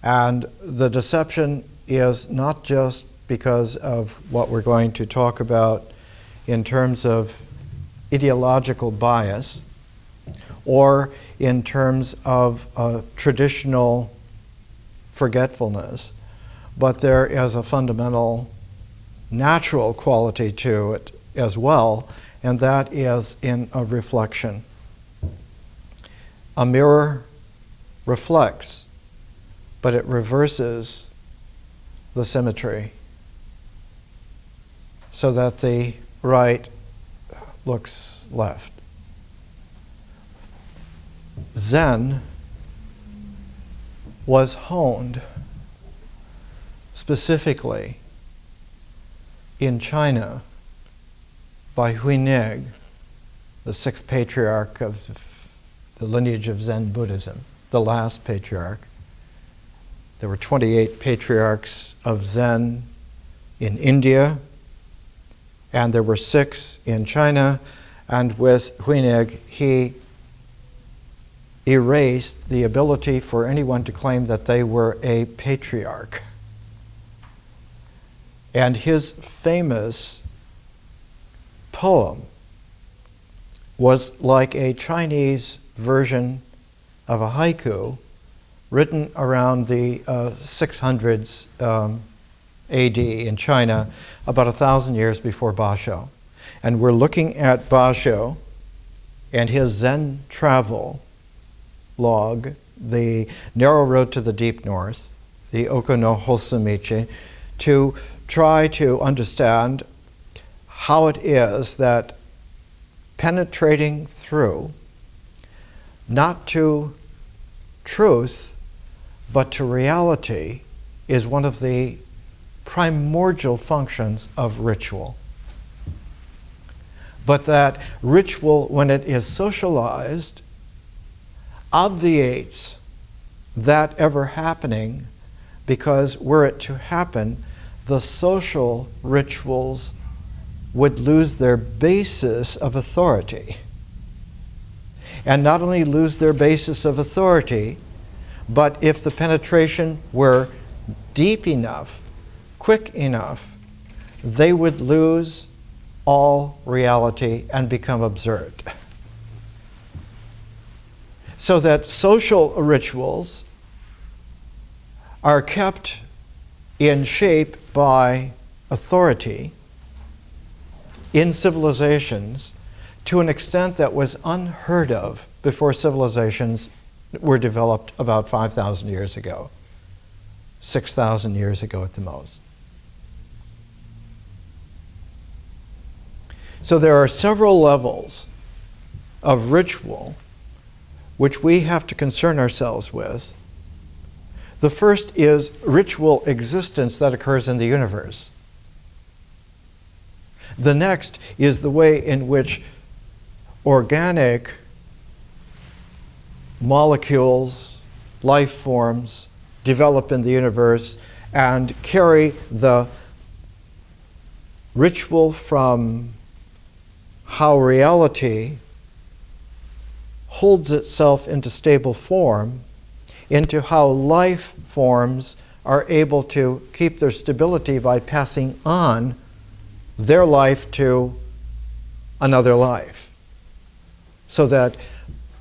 And the deception is not just because of what we're going to talk about in terms of ideological bias or in terms of traditional forgetfulness, but there is a fundamental natural quality to it as well, and that is in a reflection. A mirror reflects, but it reverses the symmetry so that the right looks left. Zen was honed specifically in China by Huineg, the sixth patriarch of the lineage of Zen Buddhism, the last patriarch. There were 28 patriarchs of Zen in India, and there were 6 in China, and with Huineg, he erased the ability for anyone to claim that they were a patriarch. And his famous poem was like a Chinese version of a haiku written around the 600s AD in China, about 1,000 years before Basho. And we're looking at Basho and his Zen travel log, the narrow road to the deep north, the Oko no Hosomichi, to try to understand how it is that penetrating through, not to truth, but to reality, is one of the primordial functions of ritual. But that ritual, when it is socialized, obviates that ever happening, because were it to happen, the social rituals would lose their basis of authority. And not only lose their basis of authority, but if the penetration were deep enough, quick enough, they would lose all reality and become absurd. So that social rituals are kept in shape by authority in civilizations to an extent that was unheard of before civilizations were developed about 5,000 years ago, 6,000 years ago at the most. So there are several levels of ritual which we have to concern ourselves with. The first is ritual existence that occurs in the universe. The next is the way in which organic molecules, life forms, develop in the universe and carry the ritual from how reality holds itself into stable form into how life forms are able to keep their stability by passing on their life to another life. So that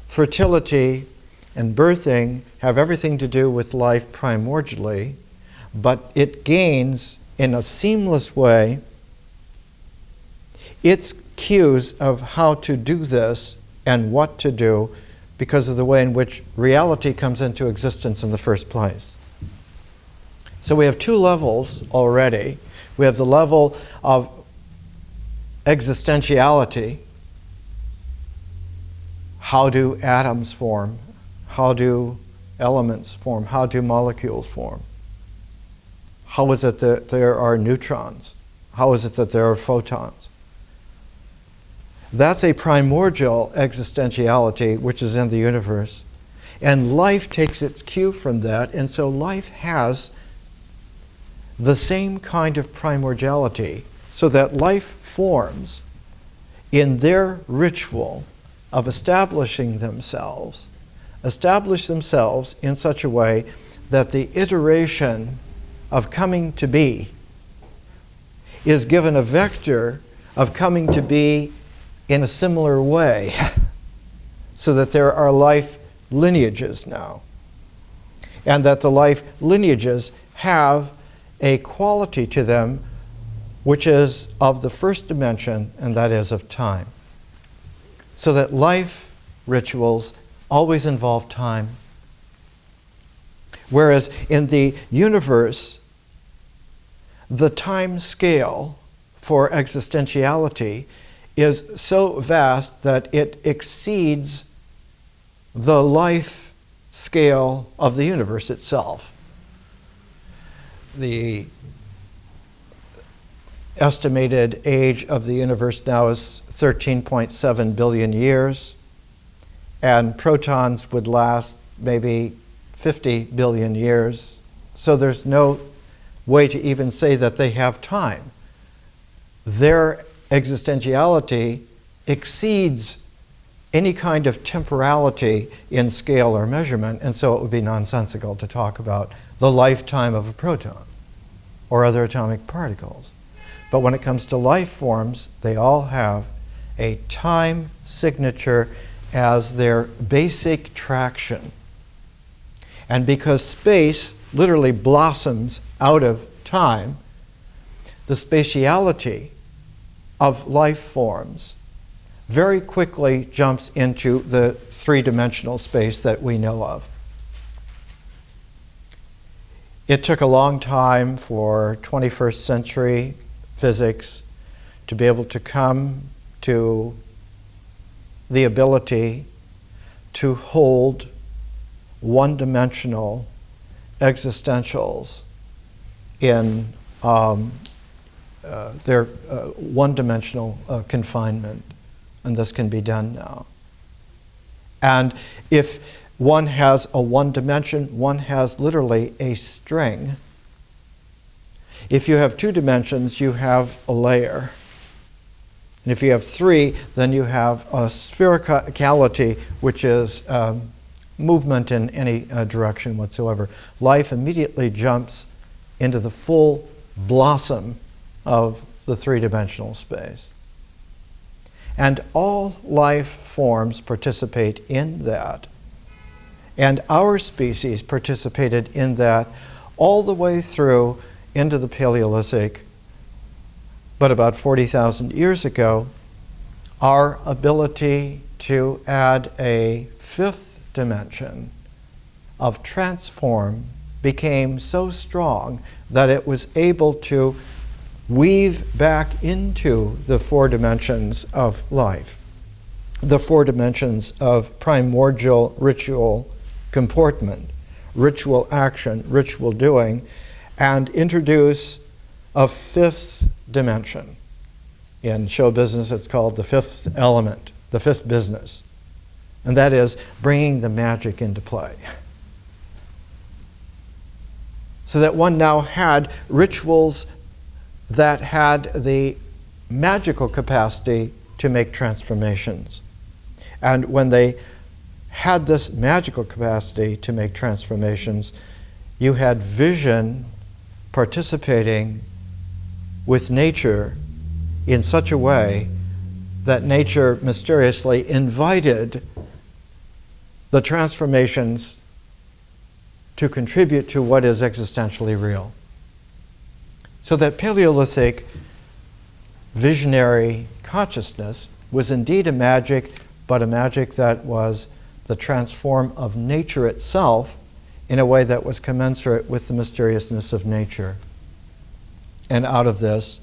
fertility and birthing have everything to do with life primordially, but it gains in a seamless way its cues of how to do this and what to do because of the way in which reality comes into existence in the first place. So we have 2 levels already. We have the level of existentiality. How do atoms form? How do elements form? How do molecules form? How is it that there are neutrons? How is it that there are photons? That's a primordial existentiality which is in the universe. And life takes its cue from that, and so life has the same kind of primordiality, so that life forms in their ritual of establish themselves in such a way that the iteration of coming to be is given a vector of coming to be in a similar way, so that there are life lineages now, and that the life lineages have a quality to them which is of the first dimension, and that is of time. So that life rituals always involve time. Whereas in the universe, the time scale for existentiality is so vast that it exceeds the life scale of the universe itself. The estimated age of the universe now is 13.7 billion years, and protons would last maybe 50 billion years. So there's no way to even say that they have time. Their existentiality exceeds any kind of temporality in scale or measurement, and so it would be nonsensical to talk about the lifetime of a proton or other atomic particles. But when it comes to life forms, they all have a time signature as their basic traction. And because space literally blossoms out of time, the spatiality of life forms very quickly jumps into the three-dimensional space that we know of. It took a long time for 21st century physics to be able to come to the ability to hold one-dimensional existentials in their one-dimensional confinement, and this can be done now. And if one has a one dimension, one has literally a string. If you have two dimensions, you have a layer. And if you have three, then you have a sphericality, which is movement in any direction whatsoever. Life immediately jumps into the full blossom of the three-dimensional space. And all life forms participate in that. And our species participated in that all the way through into the Paleolithic. But about 40,000 years ago, our ability to add a fifth dimension of transform became so strong that it was able to weave back into the four dimensions of life, the four dimensions of primordial ritual comportment, ritual action, ritual doing, and introduce a fifth dimension. In show business, it's called the fifth element, the fifth business, and that is bringing the magic into play. So that one now had rituals that had the magical capacity to make transformations. And when they had this magical capacity to make transformations, you had vision participating with nature in such a way that nature mysteriously invited the transformations to contribute to what is existentially real. So that Paleolithic visionary consciousness was indeed a magic, but a magic that was the transform of nature itself in a way that was commensurate with the mysteriousness of nature. And out of this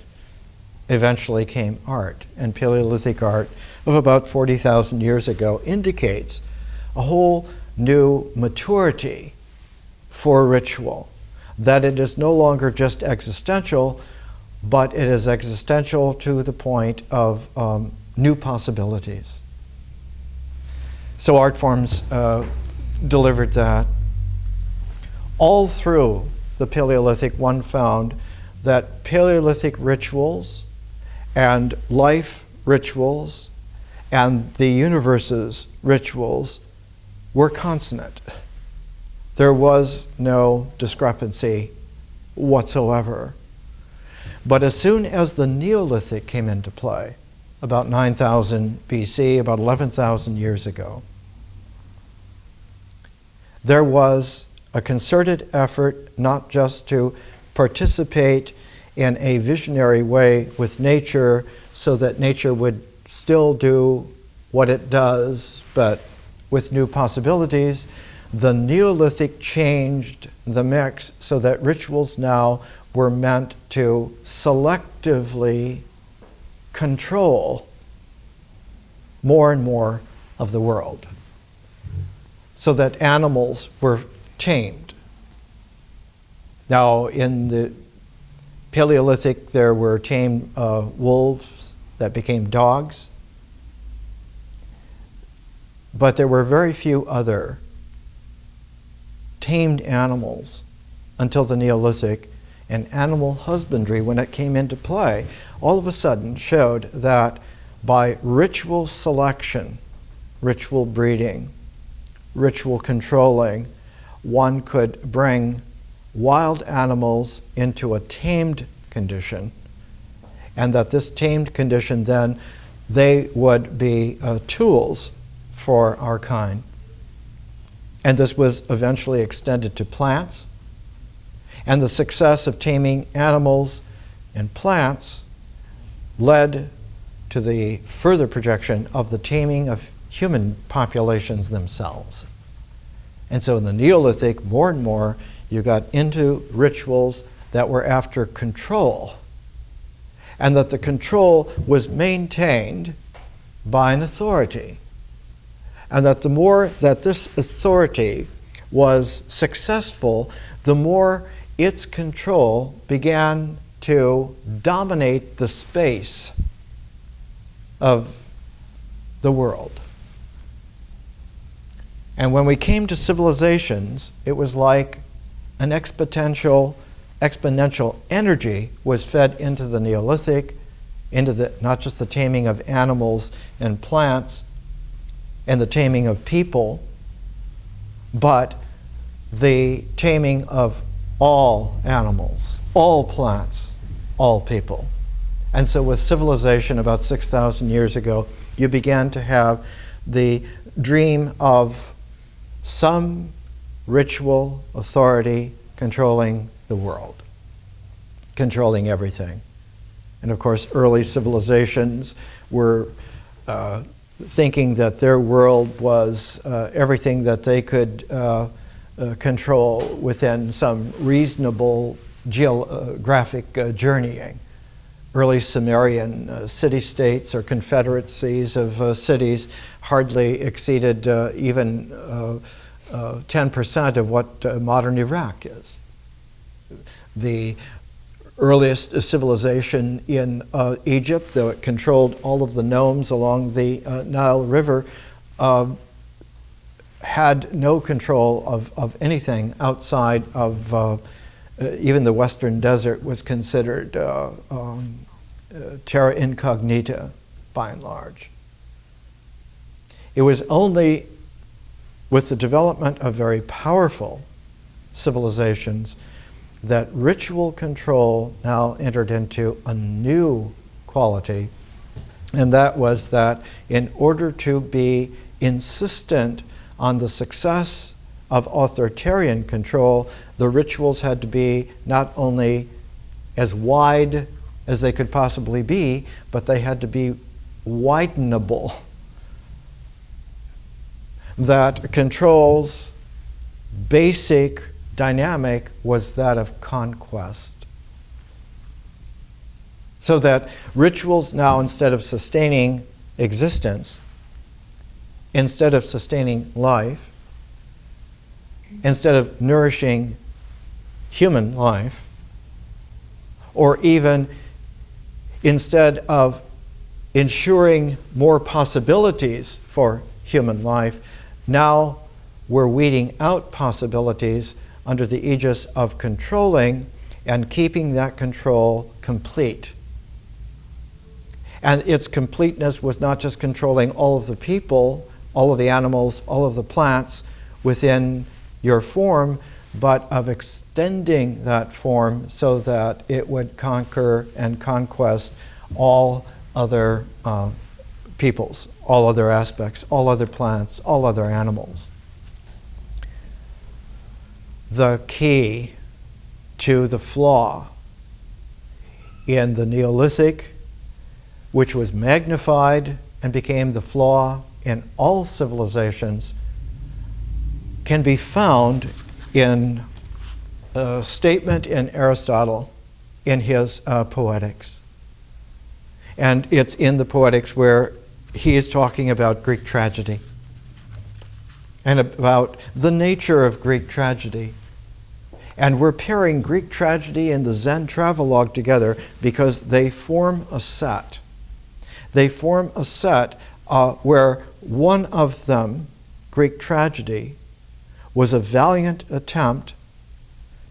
eventually came art. And Paleolithic art of about 40,000 years ago indicates a whole new maturity for ritual, that it is no longer just existential, but it is existential to the point of new possibilities. So art forms delivered that. All through the Paleolithic, one found that Paleolithic rituals and life rituals and the universe's rituals were consonant. There was no discrepancy whatsoever. But as soon as the Neolithic came into play, about 9,000 BC, about 11,000 years ago, there was a concerted effort not just to participate in a visionary way with nature so that nature would still do what it does, but with new possibilities. The Neolithic changed the mix so that rituals now were meant to selectively control more and more of the world, so that animals were tamed. Now, in the Paleolithic, there were tamed wolves that became dogs, but there were very few other tamed animals until the Neolithic, and animal husbandry, when it came into play, all of a sudden showed that by ritual selection, ritual breeding, ritual controlling, one could bring wild animals into a tamed condition, and that this tamed condition then, they would be tools for our kind. And this was eventually extended to plants, and the success of taming animals and plants led to the further projection of the taming of human populations themselves. And so in the Neolithic, more and more, you got into rituals that were after control, and that the control was maintained by an authority. And that the more that this authority was successful, the more its control began to dominate the space of the world. And when we came to civilizations, it was like an exponential energy was fed into the Neolithic, into the not just the taming of animals and plants and the taming of people, but the taming of all animals, all plants, all people. And so with civilization about 6,000 years ago, you began to have the dream of some ritual authority controlling the world, controlling everything. And of course, early civilizations were thinking that their world was everything that they could control within some reasonable geographic journeying. Early Sumerian city-states or confederacies of cities hardly exceeded even 10% of what modern Iraq is. The earliest civilization in Egypt, though it controlled all of the nomes along the Nile River, had no control of anything outside of even the Western Desert was considered terra incognita by and large. It was only with the development of very powerful civilizations that ritual control now entered into a new quality, and that was that in order to be insistent on the success of authoritarian control, the rituals had to be not only as wide as they could possibly be, but they had to be widenable. That control's basic dynamic was that of conquest. So that rituals now, instead of sustaining existence, instead of sustaining life, instead of nourishing human life, or even instead of ensuring more possibilities for human life, now we're weeding out possibilities under the aegis of controlling and keeping that control complete. And its completeness was not just controlling all of the people, all of the animals, all of the plants within, your form, but of extending that form so that it would conquer and conquest all other peoples, all other aspects, all other plants, all other animals. The key to the flaw in the Neolithic, which was magnified and became the flaw in all civilizations, can be found in a statement in Aristotle in his Poetics. And it's in the Poetics where he is talking about Greek tragedy and about the nature of Greek tragedy. And we're pairing Greek tragedy and the Zen travelogue together because they form a set. They form a set where one of them, Greek tragedy, was a valiant attempt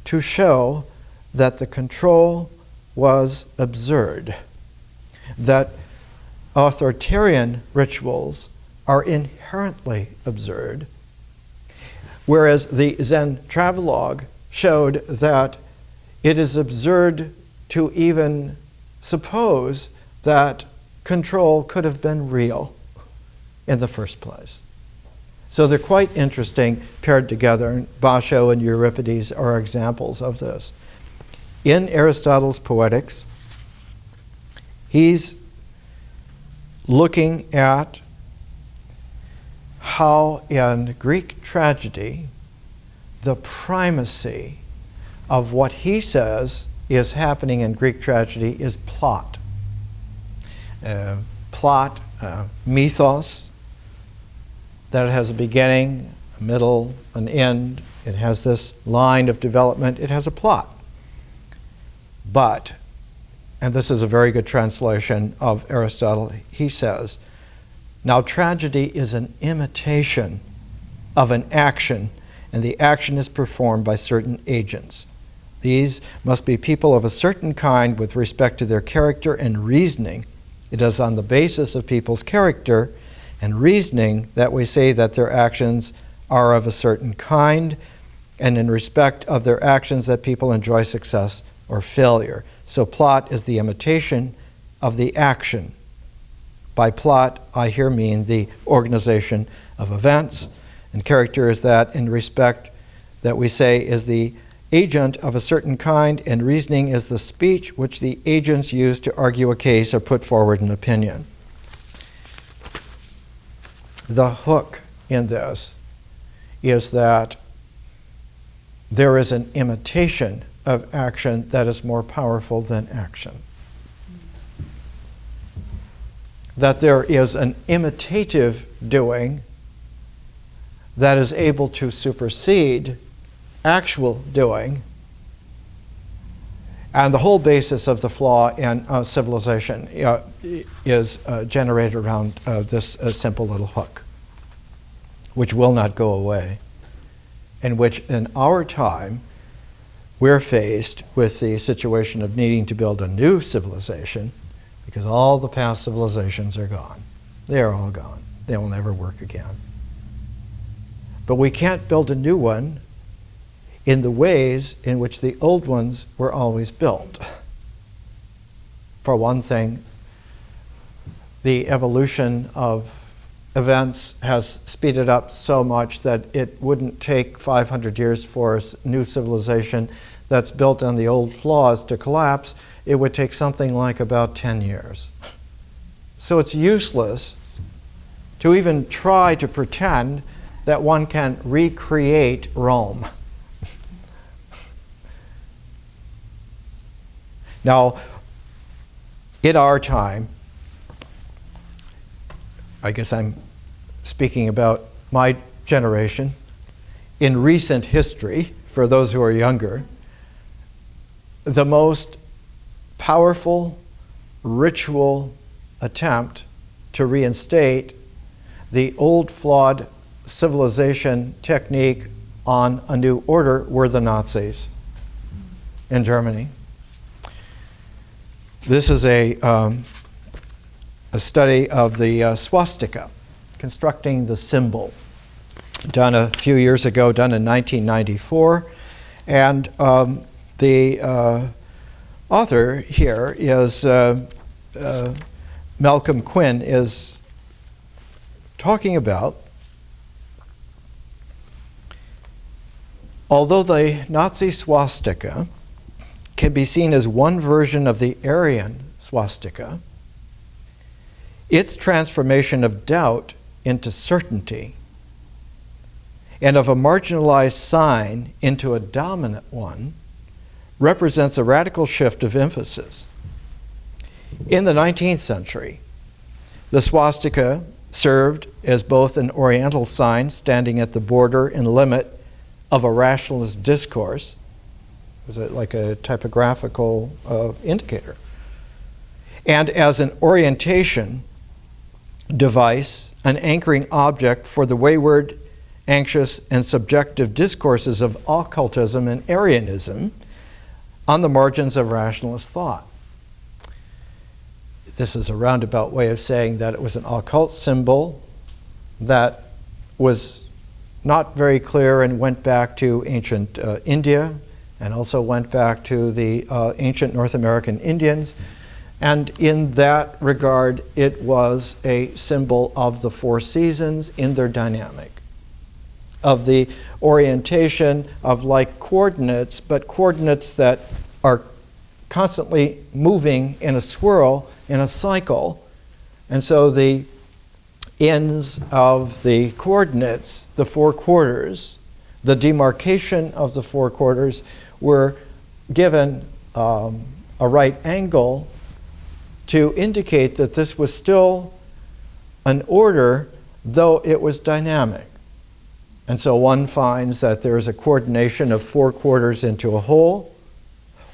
to show that the control was absurd, that authoritarian rituals are inherently absurd, whereas the Zen travelogue showed that it is absurd to even suppose that control could have been real in the first place. So they're quite interesting paired together. Basho and Euripides are examples of this. In Aristotle's Poetics, he's looking at how in Greek tragedy, the primacy of what he says is happening in Greek tragedy is plot. Mythos, that it has a beginning, a middle, an end. It has this line of development. It has a plot. But, and this is a very good translation of Aristotle, he says, now tragedy is an imitation of an action, and the action is performed by certain agents. These must be people of a certain kind with respect to their character and reasoning. It is on the basis of people's character and reasoning that we say that their actions are of a certain kind, and in respect of their actions that people enjoy success or failure. So plot is the imitation of the action. By plot, I here mean the organization of events, and character is that in respect that we say is the agent of a certain kind, and reasoning is the speech which the agents use to argue a case or put forward an opinion. The hook in this is that there is an imitation of action that is more powerful than action. That there is an imitative doing that is able to supersede actual doing, and the whole basis of the flaw in civilization is generated around this simple little hook, which will not go away, in which in our time we're faced with the situation of needing to build a new civilization because all the past civilizations are gone. They are all gone. They will never work again. But we can't build a new one in the ways in which the old ones were always built. For one thing, the evolution of events has speeded up so much that it wouldn't take 500 years for a new civilization that's built on the old flaws to collapse. It would take something like about 10 years. So it's useless to even try to pretend that one can recreate Rome. Now, in our time, I guess I'm speaking about my generation, in recent history, for those who are younger, the most powerful ritual attempt to reinstate the old flawed civilization technique on a new order were the Nazis in Germany. This is a study of the swastika, constructing the symbol. done a few years ago, done in 1994. And the author here is Malcolm Quinn, is talking about, although the Nazi swastika can be seen as one version of the Aryan swastika, its transformation of doubt into certainty and of a marginalized sign into a dominant one represents a radical shift of emphasis. In the 19th century, the swastika served as both an Oriental sign standing at the border and limit of a rationalist discourse. Was it like a typographical indicator? And as an orientation device, an anchoring object for the wayward, anxious, and subjective discourses of occultism and Arianism on the margins of rationalist thought. This is a roundabout way of saying that it was an occult symbol that was not very clear and went back to ancient India, and also went back to the ancient North American Indians. And in that regard, it was a symbol of the four seasons in their dynamic, of the orientation of like coordinates, but coordinates that are constantly moving in a swirl, in a cycle. And so the ends of the coordinates, the four quarters, the demarcation of the four quarters were given a right angle to indicate that this was still an order, though it was dynamic. And so one finds that there is a coordination of four quarters into a whole,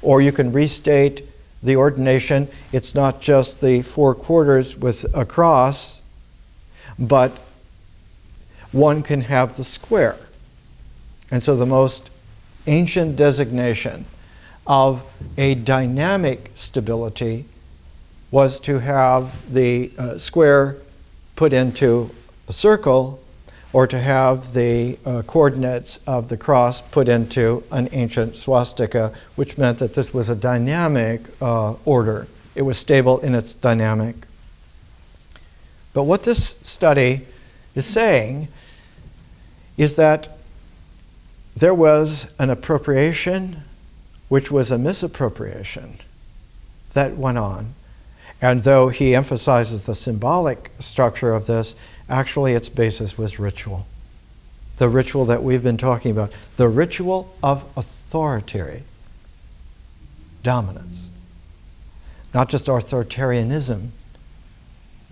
or you can restate the ordination. It's not just the four quarters with a cross, but one can have the square. And so the most ancient designation of a dynamic stability was to have the square put into a circle, or to have the coordinates of the cross put into an ancient swastika, which meant that this was a dynamic order. It was stable in its dynamic. But what this study is saying is that there was an appropriation which was a misappropriation that went on. And though he emphasizes the symbolic structure of this, actually its basis was ritual. The ritual that we've been talking about. The ritual of authoritarian dominance. Not just authoritarianism,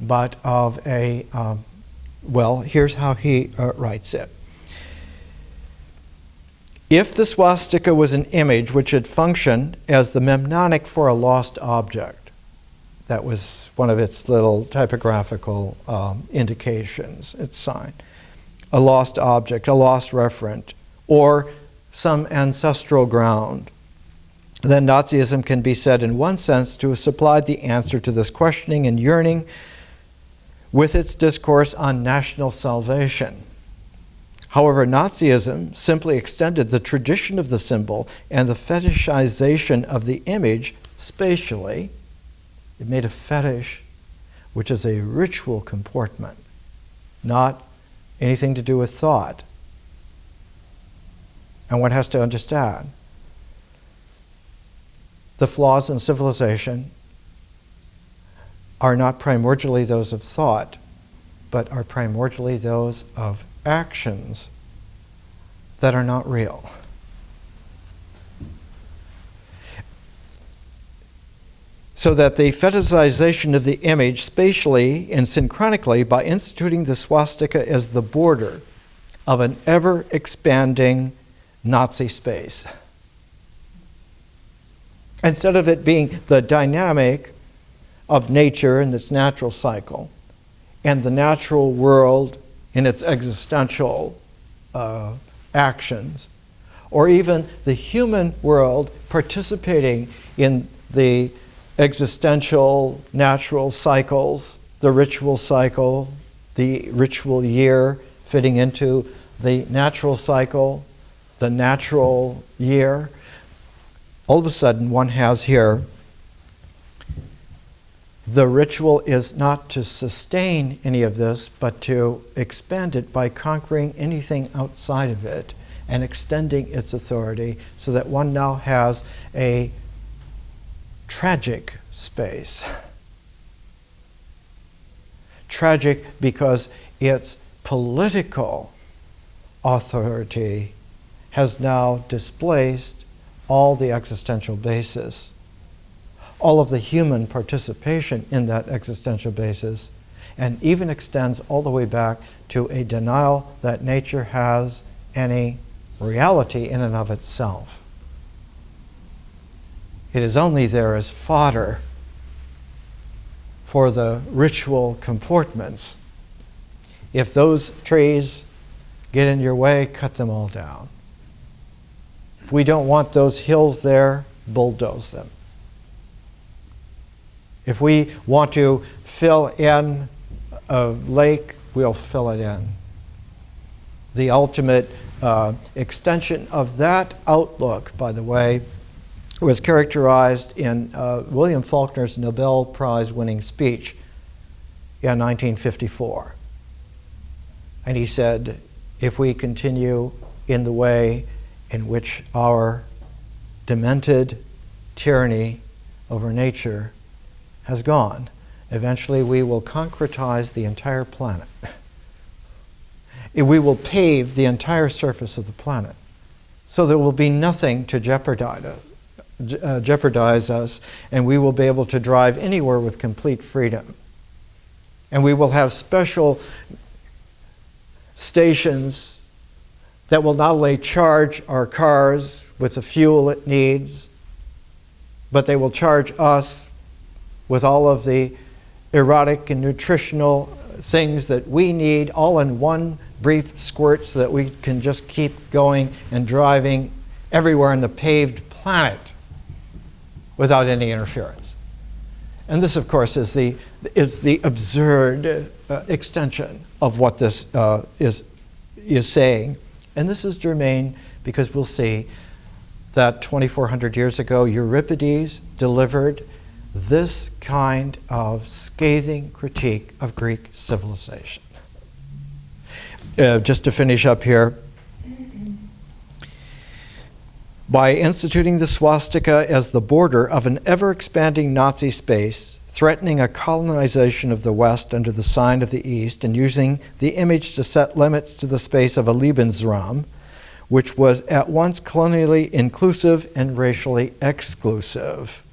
but of a, well, here's how he writes it. If the swastika was an image which had functioned as the mnemonic for a lost object, that was one of its little typographical indications, its sign. A lost object, a lost referent, or some ancestral ground. Then Nazism can be said in one sense to have supplied the answer to this questioning and yearning with its discourse on national salvation. However, Nazism simply extended the tradition of the symbol and the fetishization of the image spatially. It made a fetish, which is a ritual comportment, not anything to do with thought. And one has to understand the flaws in civilization are not primordially those of thought, but are primordially those of actions that are not real. So that the fetishization of the image spatially and synchronically by instituting the swastika as the border of an ever-expanding Nazi space. Instead of it being the dynamic of nature and its natural cycle, and the natural world in its existential actions, or even the human world participating in the existential natural cycles, the ritual cycle, the ritual year fitting into the natural cycle, the natural year, all of a sudden one has here, the ritual is not to sustain any of this, but to expand it by conquering anything outside of it and extending its authority, so that one now has a tragic space. Tragic because its political authority has now displaced all the existential basis, all of the human participation in that existential basis, and even extends all the way back to a denial that nature has any reality in and of itself. It is only there as fodder for the ritual comportments. If those trees get in your way, cut them all down. If we don't want those hills there, bulldoze them. If we want to fill in a lake, we'll fill it in. The ultimate extension of that outlook, by the way, was characterized in William Faulkner's Nobel Prize-winning speech in 1954. And he said, if we continue in the way in which our demented tyranny over nature has gone, eventually we will concretize the entire planet. We will pave the entire surface of the planet. So there will be nothing to jeopardize us, and we will be able to drive anywhere with complete freedom. And we will have special stations that will not only charge our cars with the fuel it needs, but they will charge us with all of the erotic and nutritional things that we need, all in one brief squirt, so that we can just keep going and driving everywhere on the paved planet without any interference. And this, of course, is the absurd extension of what this is saying. And this is germane because we'll see that 2,400 years ago, Euripides delivered this kind of scathing critique of Greek civilization. Just to finish up here, by instituting the swastika as the border of an ever-expanding Nazi space, threatening a colonization of the West under the sign of the East, and using the image to set limits to the space of a Lebensraum, which was at once colonially inclusive and racially exclusive.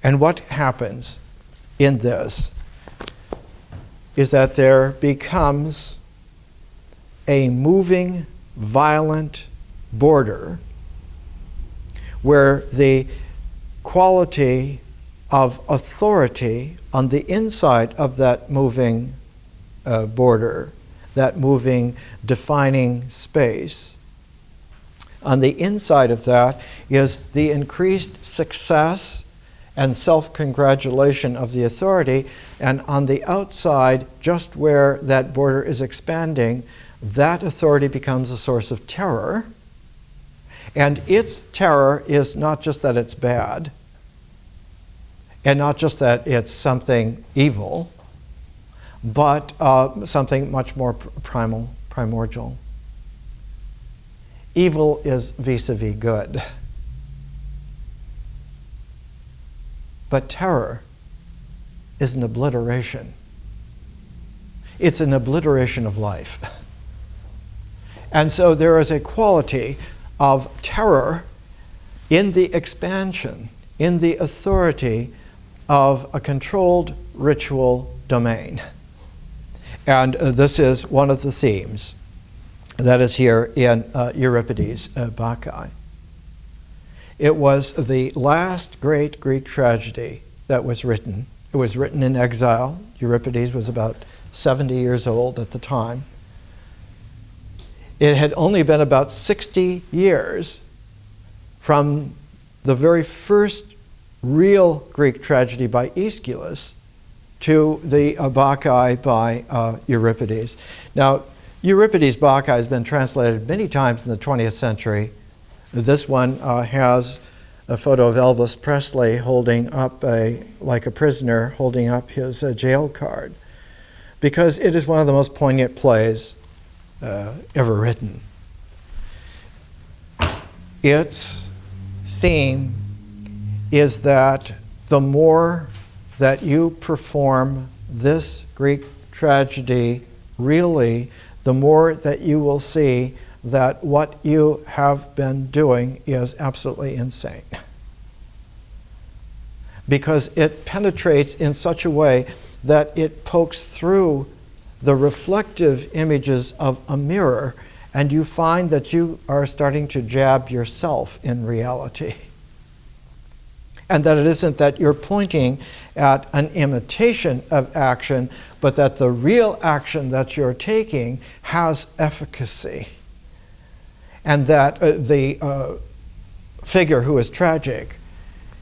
And what happens in this is that there becomes a moving, violent border where the quality of authority on the inside of that moving border, that moving, defining space, on the inside of that is the increased success and self-congratulation of the authority, and on the outside, just where that border is expanding, that authority becomes a source of terror. And its terror is not just that it's bad, and not just that it's something evil, but something much more primordial. Evil is vis-a-vis good. But terror is an obliteration. It's an obliteration of life. And so there is a quality of terror in the expansion, in the authority of a controlled ritual domain. And this is one of the themes that is here in Euripides' Bacchae. It was the last great Greek tragedy that was written. It was written in exile. Euripides was about 70 years old at the time. It had only been about 60 years from the very first real Greek tragedy by Aeschylus to the Bacchae by Euripides. Now, Euripides' Bacchae has been translated many times in the 20th century. This one has a photo of Elvis Presley holding up like a prisoner holding up his jail card, because it is one of the most poignant plays ever written. Its theme is that the more that you perform this Greek tragedy really, the more that you will see that what you have been doing is absolutely insane. Because it penetrates in such a way that it pokes through the reflective images of a mirror, and you find that you are starting to jab yourself in reality. And that it isn't that you're pointing at an imitation of action, but that the real action that you're taking has efficacy. And that the figure who is tragic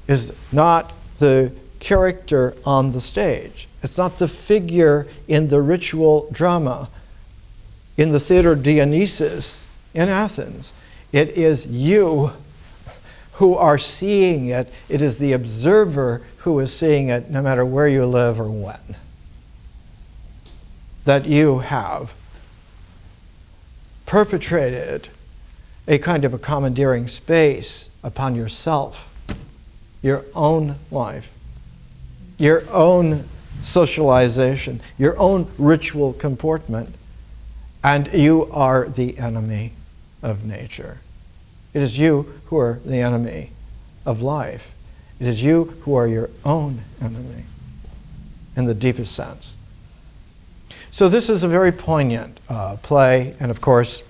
is not the character on the stage. It's not the figure in the ritual drama in the Theater Dionysus in Athens. It is you who are seeing it. It is the observer who is seeing it, no matter where you live or when. That you have perpetrated a kind of a commandeering space upon yourself, your own life, your own socialization, your own ritual comportment, and you are the enemy of nature. It is you who are the enemy of life. It is you who are your own enemy in the deepest sense. So this is a very poignant play, and of course,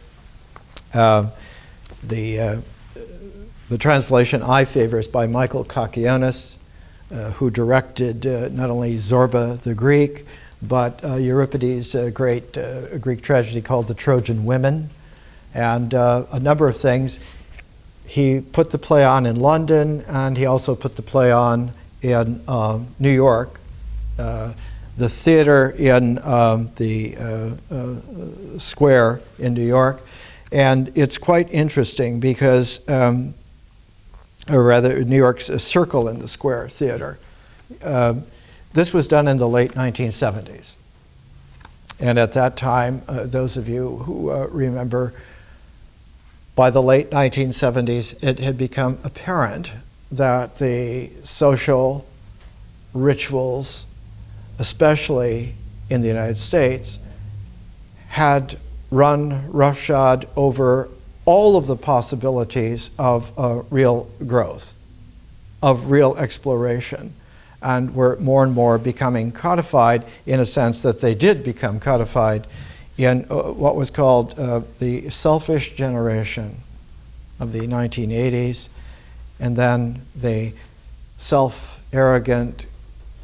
the translation I favor is by Michael Kakionis, who directed not only Zorba the Greek, but Euripides' great Greek tragedy called The Trojan Women, and a number of things. He put the play on in London, and he also put the play on in New York. The theater in the square in New York. And it's quite interesting because, or rather, New York's a circle in the square theater. This was done in the late 1970s. And at that time, those of you who remember, by the late 1970s, it had become apparent that the social rituals, especially in the United States, had run roughshod over all of the possibilities of real growth, of real exploration, and were more and more becoming codified in a sense that they did become codified in what was called the selfish generation of the 1980s, and then the self-arrogant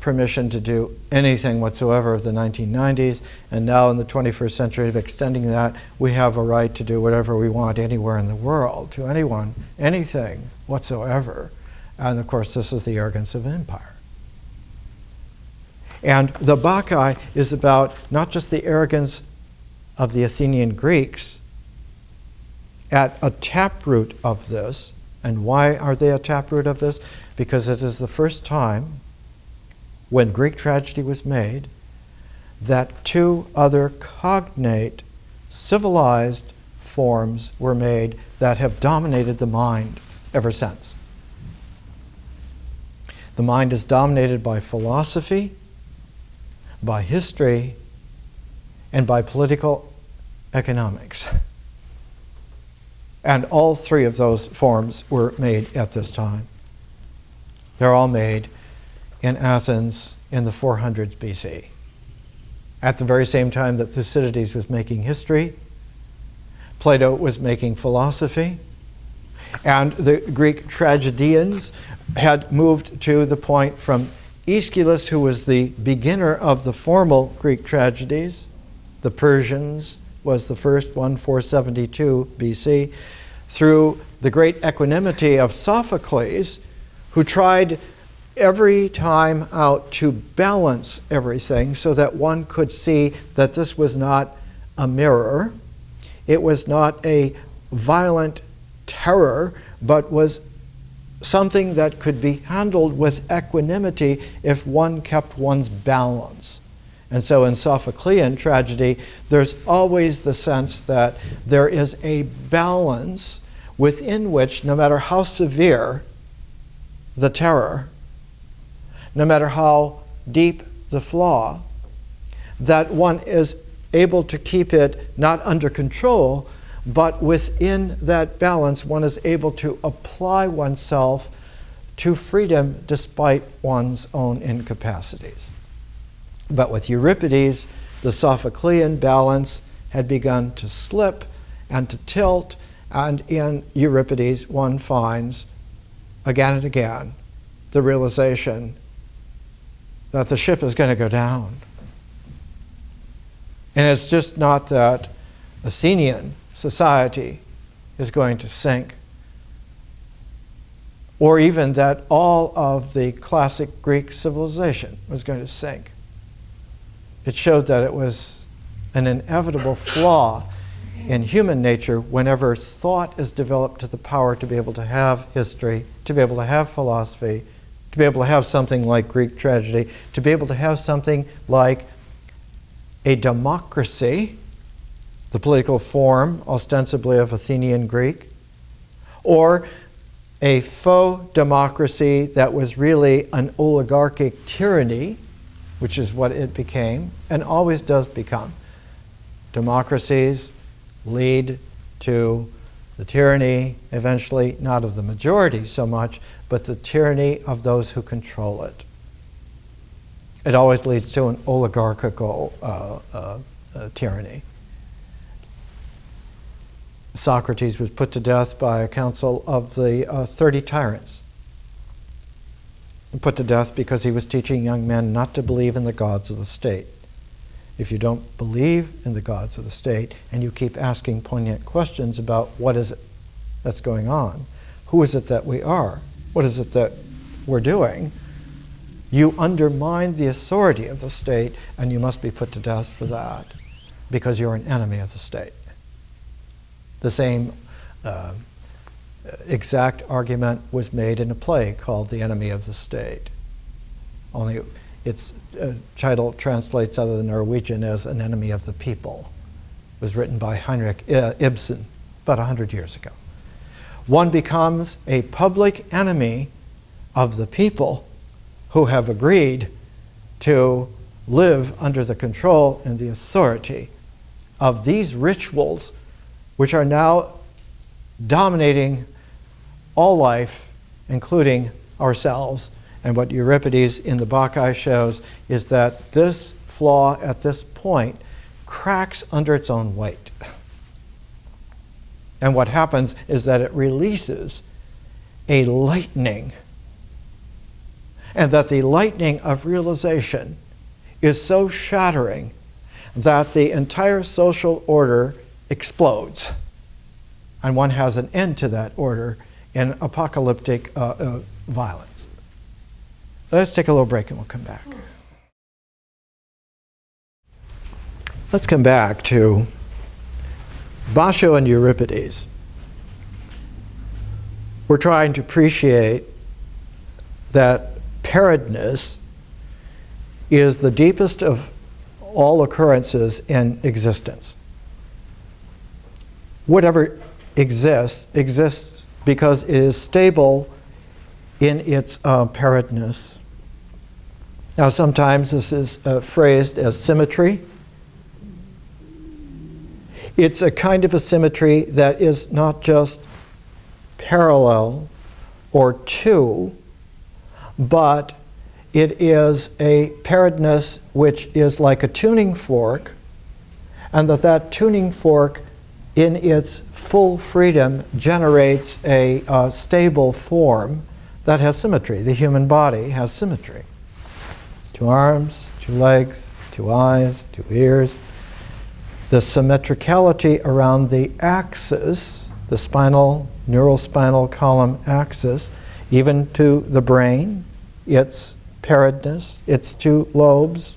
permission to do anything whatsoever of the 1990s, and now in the 21st century of extending that, we have a right to do whatever we want anywhere in the world, to anyone, anything whatsoever. And of course, this is the arrogance of empire. And the Bacchae is about not just the arrogance of the Athenian Greeks. At a taproot of this, and why are they a taproot of this? Because it is the first time when Greek tragedy was made that two other cognate civilized forms were made that have dominated the mind ever since. The mind is dominated by philosophy, by history, and by political economics. And all three of those forms were made at this time. They're all made in Athens in the 400s BC. At the very same time that Thucydides was making history, Plato was making philosophy, and the Greek tragedians had moved to the point from Aeschylus, who was the beginner of the formal Greek tragedies. The Persians was the first one, 472 BC, through the great equanimity of Sophocles, who tried every time out to balance everything so that one could see that this was not a mirror, it was not a violent terror, but was something that could be handled with equanimity if one kept one's balance. And so in Sophoclean tragedy, there's always the sense that there is a balance within which, no matter how severe the terror, no matter how deep the flaw, that one is able to keep it not under control, but within that balance, one is able to apply oneself to freedom despite one's own incapacities. But with Euripides, the Sophoclean balance had begun to slip and to tilt, and in Euripides, one finds again and again the realization that the ship is going to go down. And it's just not that Athenian society is going to sink, or even that all of the classic Greek civilization was going to sink. It showed that it was an inevitable flaw in human nature whenever thought is developed to the power to be able to have history, to be able to have philosophy, to be able to have something like Greek tragedy, to be able to have something like a democracy, the political form ostensibly of Athenian Greek, or a faux democracy that was really an oligarchic tyranny, which is what it became and always does become. Democracies lead to the tyranny, eventually, not of the majority so much, but the tyranny of those who control it. It always leads to an oligarchical tyranny. Socrates was put to death by a council of the 30 tyrants. Put to death because he was teaching young men not to believe in the gods of the state. If you don't believe in the gods of the state and you keep asking poignant questions about what is it that's going on, who is it that we are, what is it that we're doing, you undermine the authority of the state, and you must be put to death for that because you're an enemy of the state. The same exact argument was made in a play called The Enemy of the State. Only its title translates out of the Norwegian as An Enemy of the People. It was written by Heinrich Ibsen about 100 years ago. One becomes a public enemy of the people who have agreed to live under the control and the authority of these rituals, which are now dominating all life, including ourselves. And what Euripides in the Bacchae shows is that this flaw at this point cracks under its own weight. And what happens is that it releases a lightning, and that the lightning of realization is so shattering that the entire social order explodes. And one has an end to that order in apocalyptic violence. Let's take a little break and we'll come back. Let's come back to Basho and Euripides. We're trying to appreciate that pairedness is the deepest of all occurrences in existence. Whatever exists because it is stable in its pairedness. Now, sometimes this is phrased as symmetry. It's a kind of a symmetry that is not just parallel or two, but it is a pairedness which is like a tuning fork, and that tuning fork in its full freedom generates a stable form that has symmetry. The human body has symmetry. 2 arms, 2 legs, 2 eyes, 2 ears. The symmetricality around the axis, the neural spinal column axis, even to the brain, its paridness, its two lobes.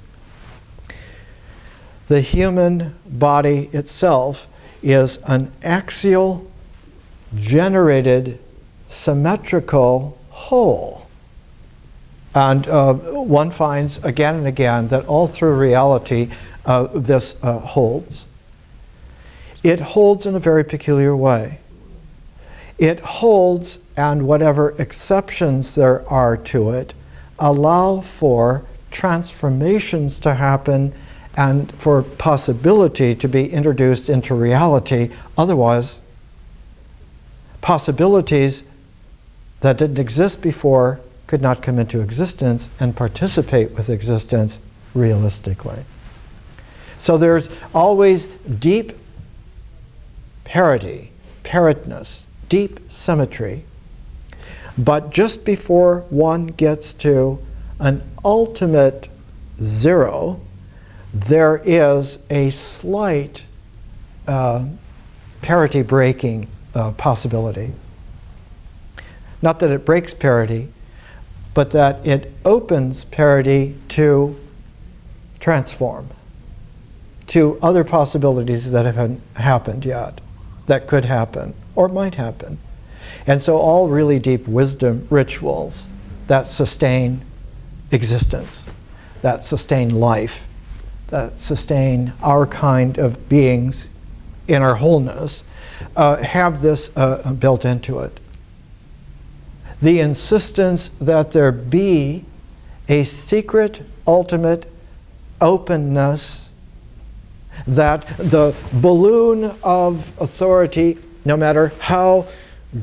The human body itself is an axial, generated, symmetrical whole. And one finds again and again that all through reality this holds. It holds in a very peculiar way. It holds, and whatever exceptions there are to it, allow for transformations to happen and for possibility to be introduced into reality. Otherwise, possibilities that didn't exist before could not come into existence and participate with existence realistically. So there's always deep parity, paridness, deep symmetry. But just before one gets to an ultimate zero, there is a slight parity breaking possibility. Not that it breaks parity, but that it opens parity to transform, to other possibilities that haven't happened yet, that could happen or might happen. And so all really deep wisdom rituals that sustain existence, that sustain life, that sustain our kind of beings in our wholeness, have this built into it. The insistence that there be a secret, ultimate openness, that the balloon of authority, no matter how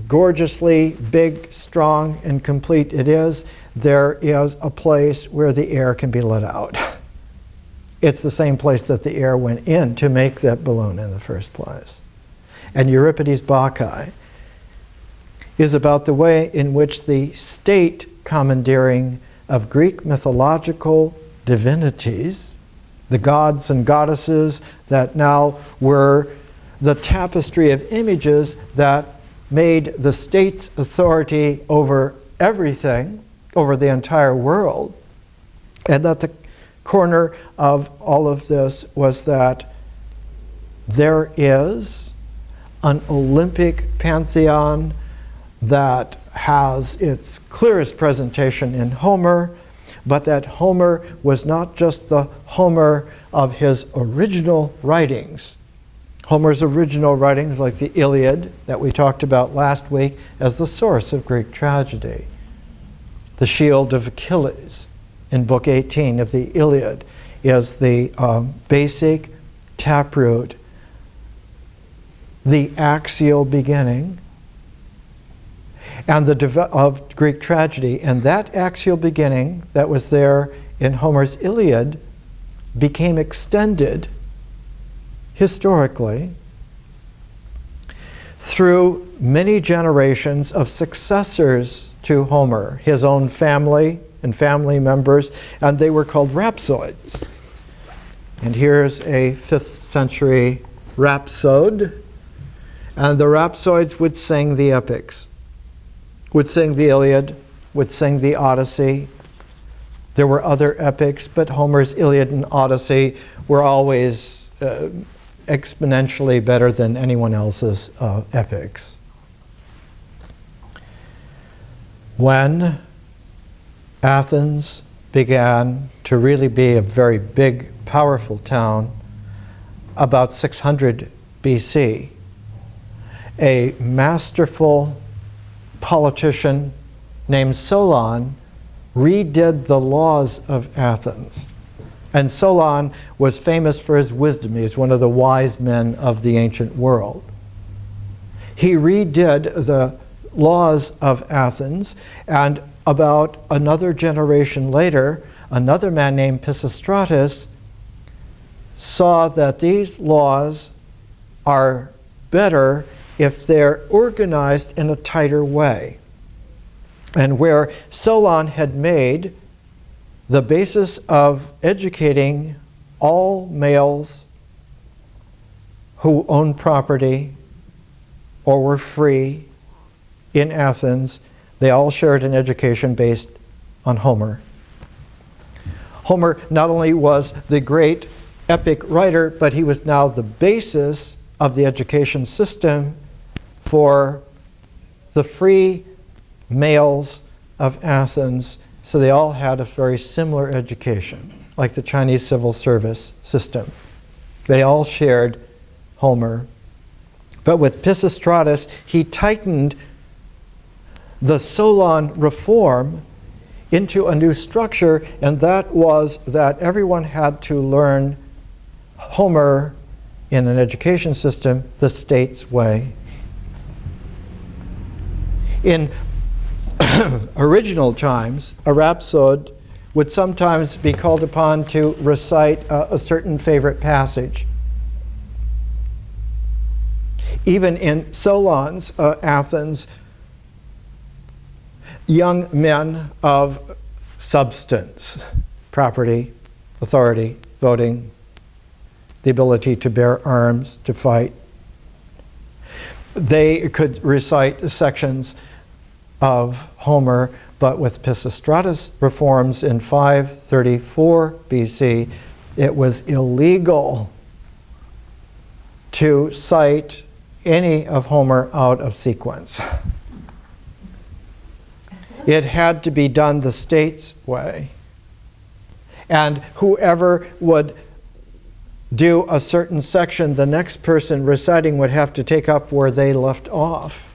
gorgeously big, strong, and complete it is, there is a place where the air can be let out. It's the same place that the air went in to make that balloon in the first place. And Euripides' Bacchae is about the way in which the state commandeering of Greek mythological divinities, the gods and goddesses that now were the tapestry of images that made the state's authority over everything, over the entire world. And at the corner of all of this was that there is an Olympic pantheon that has its clearest presentation in Homer, but that Homer was not just the Homer of his original writings. Homer's original writings, like the Iliad that we talked about last week, as the source of Greek tragedy. The Shield of Achilles in Book 18 of the Iliad is the basic taproot, the axial beginning, and of Greek tragedy. And that axial beginning that was there in Homer's Iliad became extended historically through many generations of successors to Homer, his own family and family members, and they were called rhapsodes. And here's a 5th century rhapsode, and the rhapsodes would sing the epics, would sing the Iliad, would sing the Odyssey. There were other epics, but Homer's Iliad and Odyssey were always exponentially better than anyone else's epics. When Athens began to really be a very big, powerful town, about 600 BC, a masterful politician named Solon redid the laws of Athens. And Solon was famous for his wisdom. He was one of the wise men of the ancient world. He redid the laws of Athens, and about another generation later, another man named Pisistratus saw that these laws are better if they're organized in a tighter way. And where Solon had made the basis of educating all males who owned property or were free in Athens, they all shared an education based on Homer. Homer not only was the great epic writer, but he was now the basis of the education system for the free males of Athens, so they all had a very similar education, like the Chinese civil service system. They all shared Homer. But with Pisistratus, he tightened the Solon reform into a new structure, and that was that everyone had to learn Homer in an education system the state's way. In original times, a rhapsode would sometimes be called upon to recite a certain favorite passage. Even in Solon's Athens, young men of substance, property, authority, voting, the ability to bear arms, to fight, they could recite sections of Homer, but with Pisistratus' reforms in 534 BC, it was illegal to cite any of Homer out of sequence. It had to be done the state's way. And whoever would do a certain section, the next person reciting would have to take up where they left off.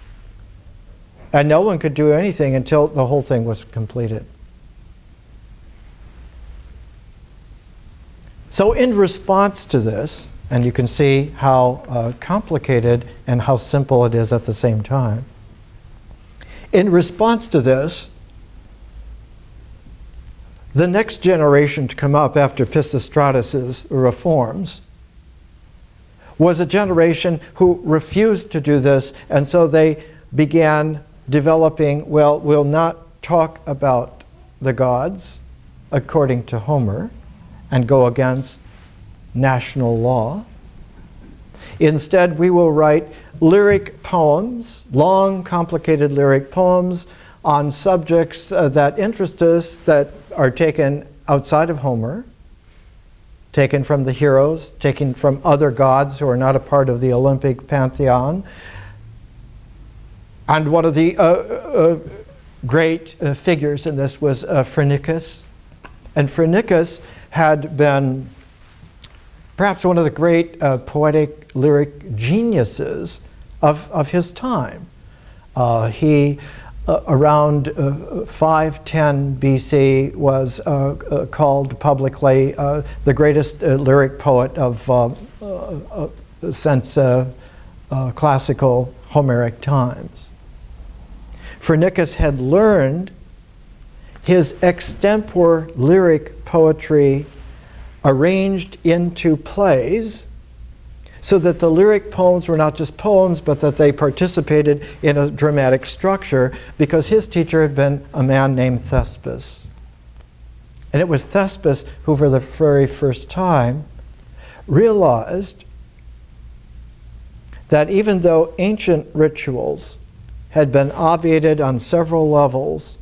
And no one could do anything until the whole thing was completed. So in response to this, and you can see how complicated and how simple it is at the same time. In response to this, the next generation to come up after Pisistratus' reforms was a generation who refused to do this, and so they began developing, well, we'll not talk about the gods according to Homer and go against national law. Instead, we will write lyric poems, long, complicated lyric poems on subjects that interest us, that are taken outside of Homer, taken from the heroes, taken from other gods who are not a part of the Olympic pantheon. And one of the great figures in this was Phrynichus. And Phrynichus had been perhaps one of the great poetic lyric geniuses of his time. He, around 510 BC, was called publicly the greatest lyric poet of since classical Homeric times. Phrynichus had learned his extempore lyric poetry arranged into plays, so that the lyric poems were not just poems, but that they participated in a dramatic structure, because his teacher had been a man named Thespis. And it was Thespis who, for the very first time, realized that even though ancient rituals had been obviated on several levels,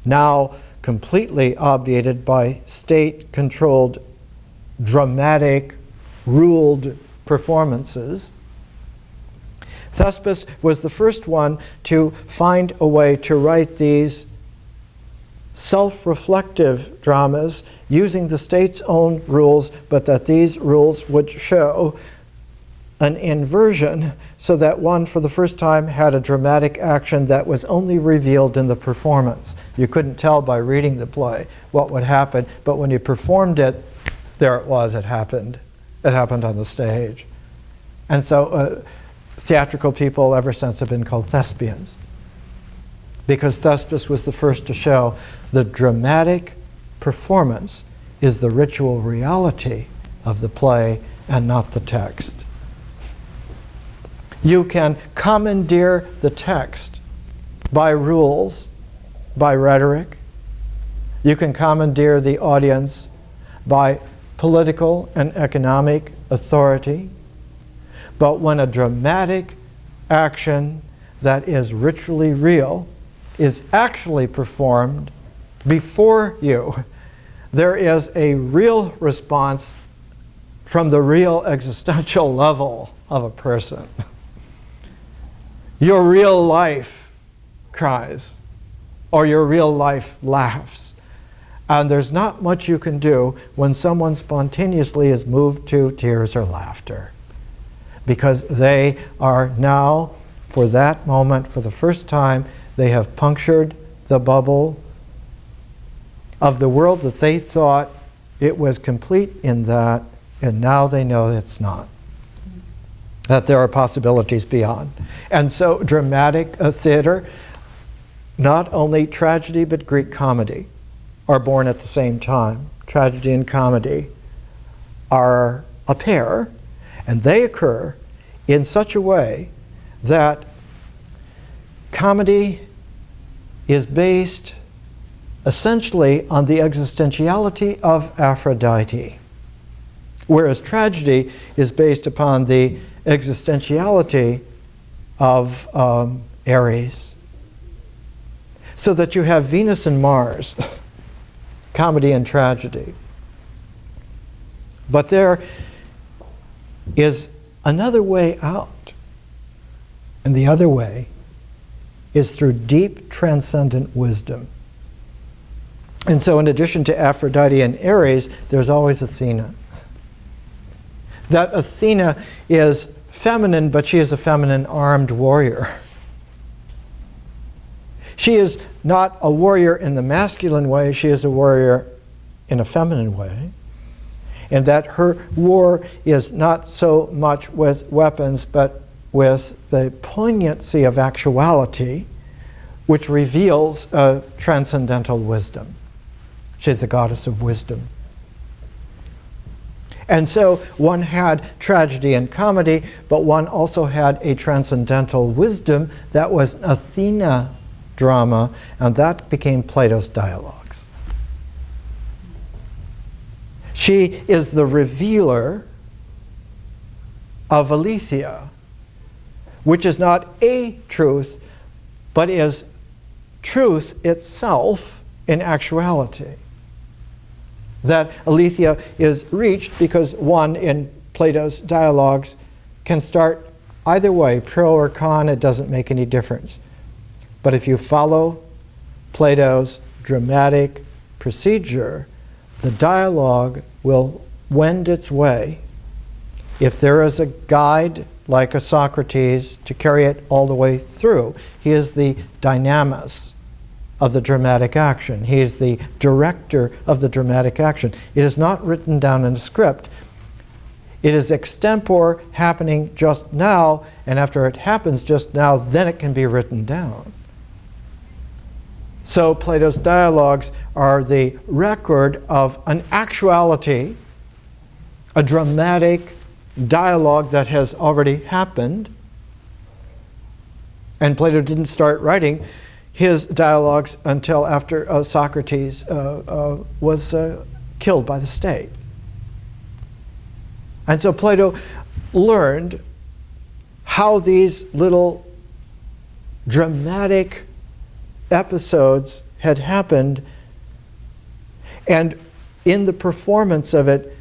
now completely obviated by state-controlled, dramatic, ruled performances, Thespis was the first one to find a way to write these self-reflective dramas using the state's own rules, but that these rules would show an inversion, so that one, for the first time, had a dramatic action that was only revealed in the performance. You couldn't tell by reading the play what would happen, but when you performed it, there it was, it happened. It happened on the stage. And so theatrical people ever since have been called thespians, because Thespis was the first to show the dramatic performance is the ritual reality of the play and not the text. You can commandeer the text by rules, by rhetoric. You can commandeer the audience by political and economic authority. But when a dramatic action that is ritually real is actually performed, before you, there is a real response from the real existential level of a person. Your real life cries, or your real life laughs. And there's not much you can do when someone spontaneously is moved to tears or laughter, because they are now, for that moment, for the first time, they have punctured the bubble of the world that they thought it was complete in that, and now they know it's not. That there are possibilities beyond. And so dramatic theater, not only tragedy but Greek comedy, are born at the same time. Tragedy and comedy are a pair, and they occur in such a way that comedy is based essentially on the existentiality of Aphrodite, whereas tragedy is based upon the existentiality of Ares. So that you have Venus and Mars, comedy and tragedy. But there is another way out, and the other way is through deep transcendent wisdom. And so in addition to Aphrodite and Ares, there's always Athena. That Athena is feminine, but she is a feminine armed warrior. She is not a warrior in the masculine way, she is a warrior in a feminine way. And that her war is not so much with weapons, but with the poignancy of actuality, which reveals a transcendental wisdom. She's the goddess of wisdom. And so one had tragedy and comedy, but one also had a transcendental wisdom that was Athena drama, and that became Plato's dialogues. She is the revealer of aletheia, which is not a truth, but is truth itself in actuality. That aletheia is reached because one, in Plato's dialogues, can start either way, pro or con, it doesn't make any difference. But if you follow Plato's dramatic procedure, the dialogue will wend its way. If there is a guide, like a Socrates, to carry it all the way through, he is the dynamis of the dramatic action. He is the director of the dramatic action. It is not written down in a script. It is extempore, happening just now, and after it happens just now, then it can be written down. So Plato's dialogues are the record of an actuality, a dramatic dialogue that has already happened. And Plato didn't start writing his dialogues until after Socrates was killed by the state. And so Plato learned how these little dramatic episodes had happened, and in the performance of it,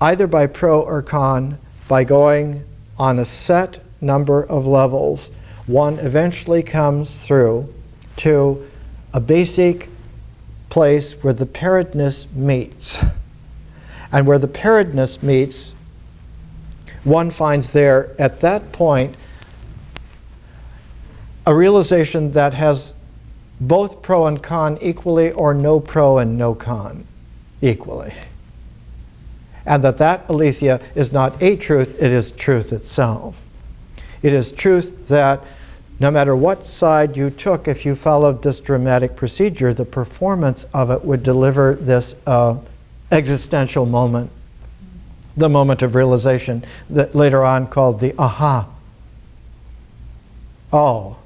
either by pro or con, by going on a set number of levels, one eventually comes through to a basic place where the pairedness meets. And where the pairedness meets, one finds there, at that point, a realization that has both pro and con equally, or no pro and no con equally. And that aletheia is not a truth, it is truth itself. It is truth that no matter what side you took, if you followed this dramatic procedure, the performance of it would deliver this existential moment, the moment of realization, that later on called the aha. Oh,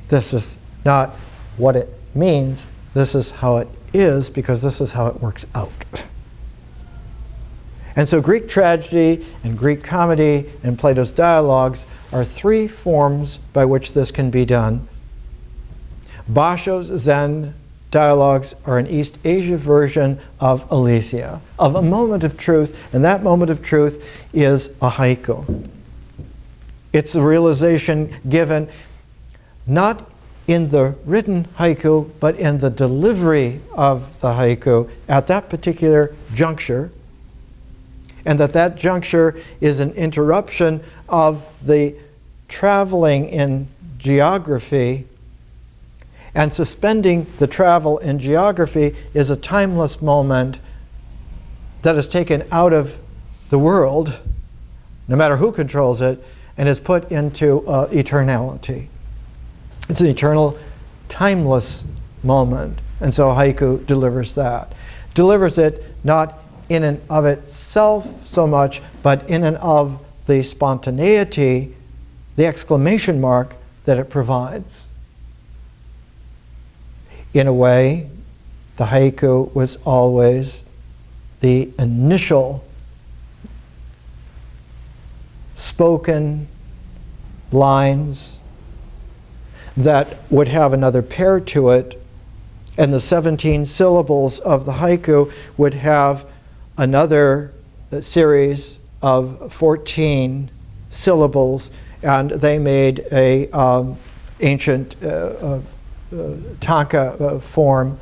this is not what it means, this is how it is, because this is how it works out. And so Greek tragedy and Greek comedy and Plato's dialogues are three forms by which this can be done. Basho's Zen dialogues are an East Asia version of aletheia, of a moment of truth, and that moment of truth is a haiku. It's the realization given not in the written haiku, but in the delivery of the haiku at that particular juncture, and that juncture is an interruption of the traveling in geography, and suspending the travel in geography is a timeless moment that is taken out of the world, no matter who controls it, and is put into eternality. It's an eternal, timeless moment. And so haiku delivers that. Delivers it not in and of itself so much, but in and of the spontaneity, the exclamation mark that it provides. In a way, the haiku was always the initial spoken lines that would have another pair to it, and the 17 syllables of the haiku would have another series of 14 syllables, and they made a ancient tanka form.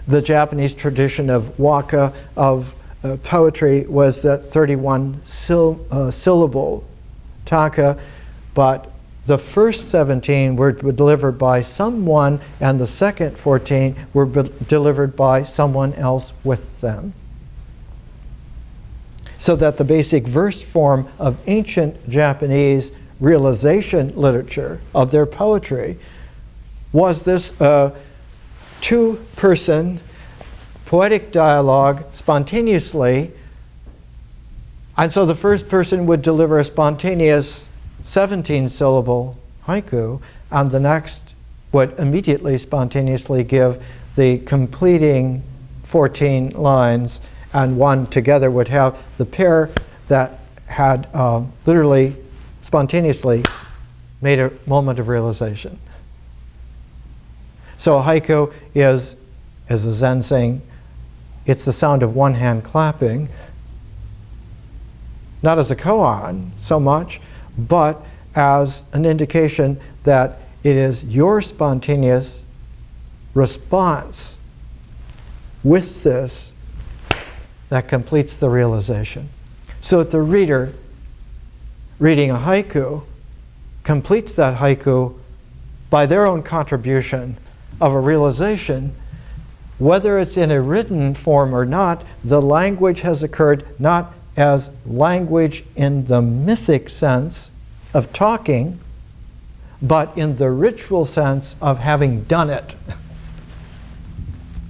The Japanese tradition of waka, of poetry, was that 31 syllable tanka, but the first 17 were delivered by someone, and the second 14 were delivered by someone else with them. So that the basic verse form of ancient Japanese realization literature, of their poetry, was this two-person poetic dialogue spontaneously. And so the first person would deliver a spontaneous 17-syllable haiku, and the next would immediately spontaneously give the completing 14 lines, and one together would have the pair that had literally spontaneously made a moment of realization. So a haiku is, as the Zen saying, it's the sound of one hand clapping, not as a koan so much, but as an indication that it is your spontaneous response with this that completes the realization. So that the reader reading a haiku completes that haiku by their own contribution of a realization. Whether it's in a written form or not, the language has occurred not as language in the mythic sense of talking, but in the ritual sense of having done it.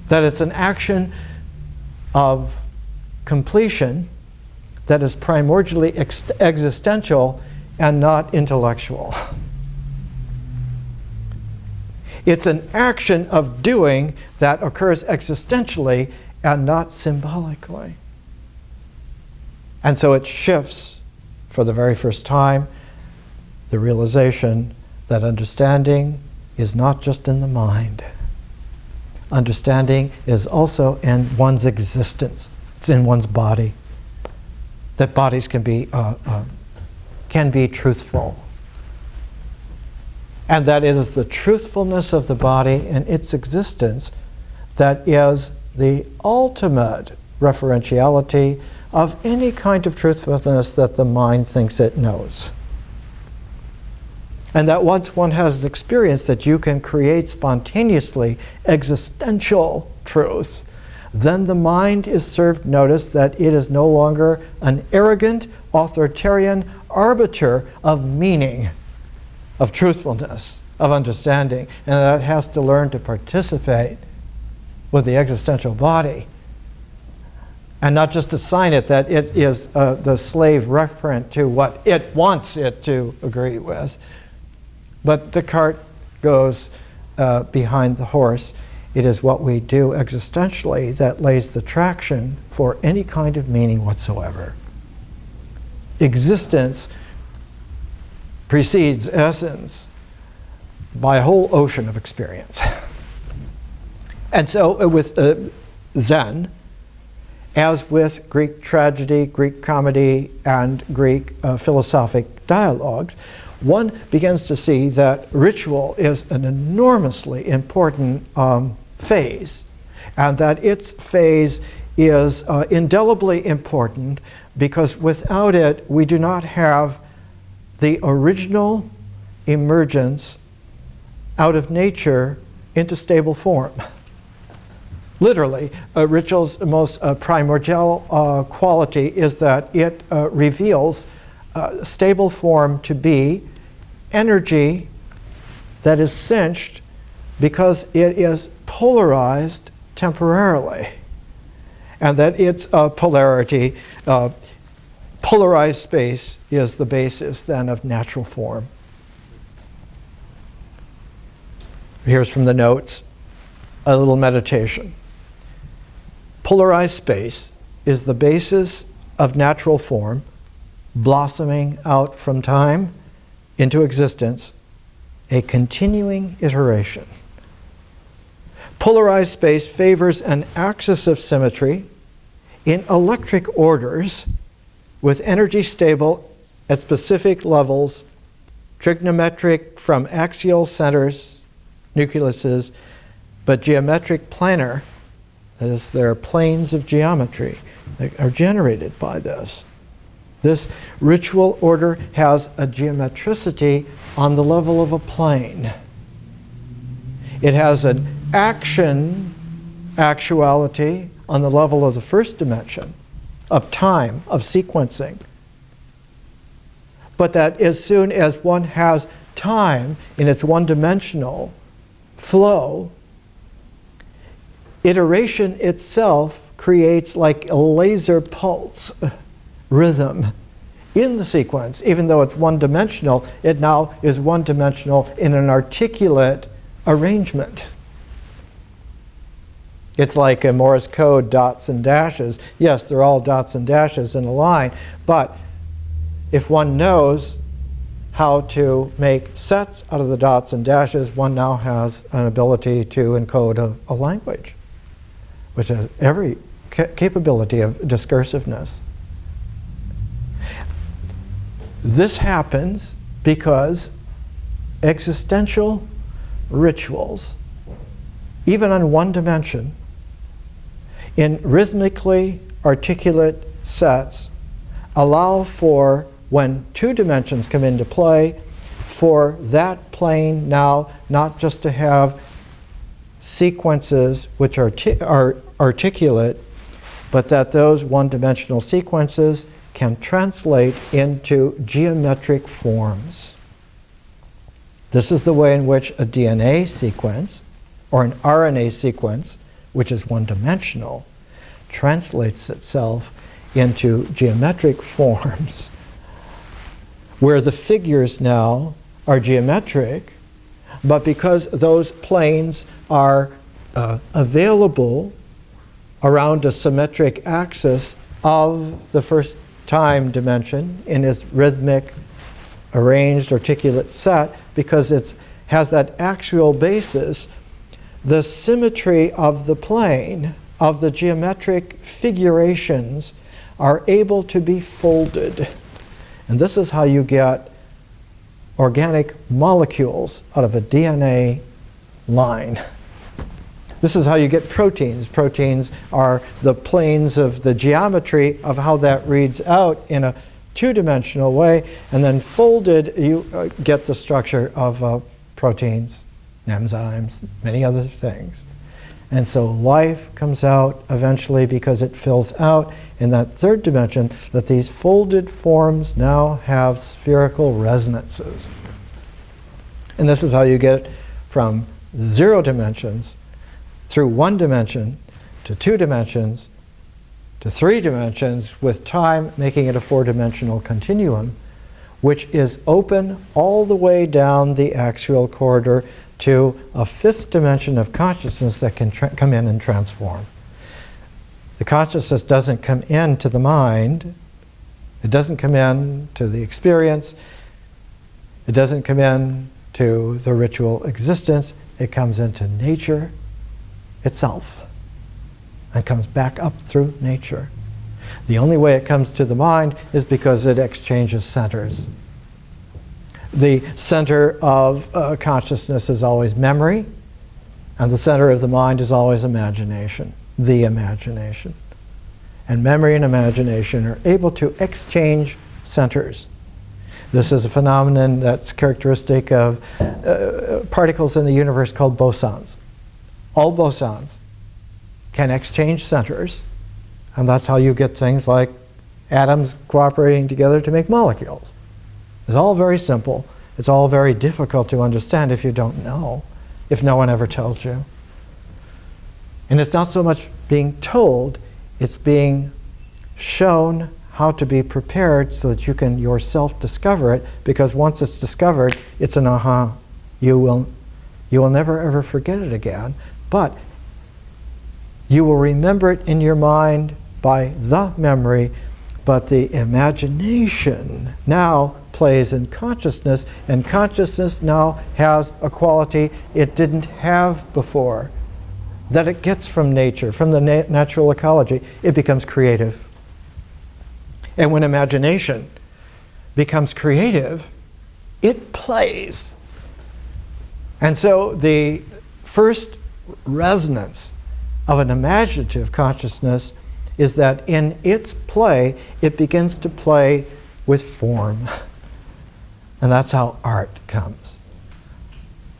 That it's an action of completion that is primordially existential and not intellectual. It's an action of doing that occurs existentially and not symbolically. And so it shifts, for the very first time, the realization that understanding is not just in the mind. Understanding is also in one's existence. It's in one's body. That bodies can be truthful. And that it is the truthfulness of the body and its existence that is the ultimate referentiality of any kind of truthfulness that the mind thinks it knows. And that once one has the experience that you can create spontaneously existential truth, then the mind is served notice that it is no longer an arrogant, authoritarian arbiter of meaning, of truthfulness, of understanding, and that it has to learn to participate with the existential body. And not just assign it that it is the slave referent to what it wants it to agree with. But the cart goes behind the horse. It is what we do existentially that lays the traction for any kind of meaning whatsoever. Existence precedes essence. by a whole ocean of experience. And so with Zen, as with Greek tragedy, Greek comedy, and Greek philosophic dialogues, one begins to see that ritual is an enormously important phase, and that its phase is indelibly important because without it, we do not have the original emergence out of nature into stable form. Literally, a ritual's most primordial quality is that it reveals stable form to be energy that is cinched because it is polarized temporarily. And that its polarity, polarized space, is the basis then of natural form. Here's from the notes, a little meditation. Polarized space is the basis of natural form, blossoming out from time into existence, a continuing iteration. Polarized space favors an axis of symmetry in electric orders with energy stable at specific levels, trigonometric from axial centers, nucleuses, but geometric planar. That is, there are planes of geometry that are generated by this. This ritual order has a geometricity on the level of a plane. It has an actuality on the level of the first dimension, of time, of sequencing. But that as soon as one has time in its one-dimensional flow, iteration itself creates like a laser pulse rhythm in the sequence. Even though it's one-dimensional, it now is one-dimensional in an articulate arrangement. It's like a Morse code, dots and dashes. Yes, they're all dots and dashes in a line, but if one knows how to make sets out of the dots and dashes, one now has an ability to encode a language, which has every capability of discursiveness. This happens because existential rituals, even on one dimension, in rhythmically articulate sets, allow for, when two dimensions come into play, for that plane now not just to have sequences which are articulate, but that those one-dimensional sequences can translate into geometric forms. This is the way in which a DNA sequence or an RNA sequence, which is one-dimensional, translates itself into geometric forms, where the figures now are geometric, but because those planes are available around a symmetric axis of the first time dimension in its rhythmic, arranged, articulate set, because it has that actual basis, the symmetry of the plane, of the geometric figurations, are able to be folded. And this is how you get organic molecules out of a DNA line. This is how you get proteins. Proteins are the planes of the geometry of how that reads out in a two-dimensional way, and then folded you get the structure of proteins, enzymes, many other things. And so life comes out eventually because it fills out in that third dimension that these folded forms now have spherical resonances. And this is how you get from 0 dimensions through 1 dimension to 2 dimensions to 3 dimensions, with time making it a 4-dimensional continuum, which is open all the way down the axial corridor to a 5th dimension of consciousness that can come in and transform. The consciousness doesn't come into the mind, it doesn't come in to the experience, it doesn't come in to the ritual existence. It comes into nature itself and comes back up through nature. The only way it comes to the mind is because it exchanges centers. The center of consciousness is always memory, and the center of the mind is always imagination, the imagination. And memory and imagination are able to exchange centers. This is a phenomenon that's characteristic of particles in the universe called bosons. All bosons can exchange centers, and that's how you get things like atoms cooperating together to make molecules. It's all very simple. It's all very difficult to understand if you don't know, if no one ever tells you. And it's not so much being told, it's being shown how to be prepared so that you can yourself discover it, because once it's discovered, it's an aha. You will never ever forget it again, but you will remember it in your mind by the memory, but the imagination now plays in consciousness, and consciousness now has a quality it didn't have before, that it gets from nature, from the natural ecology. It becomes creative. And when imagination becomes creative, it plays. And so the first resonance of an imaginative consciousness is that in its play, it begins to play with form. And that's how art comes.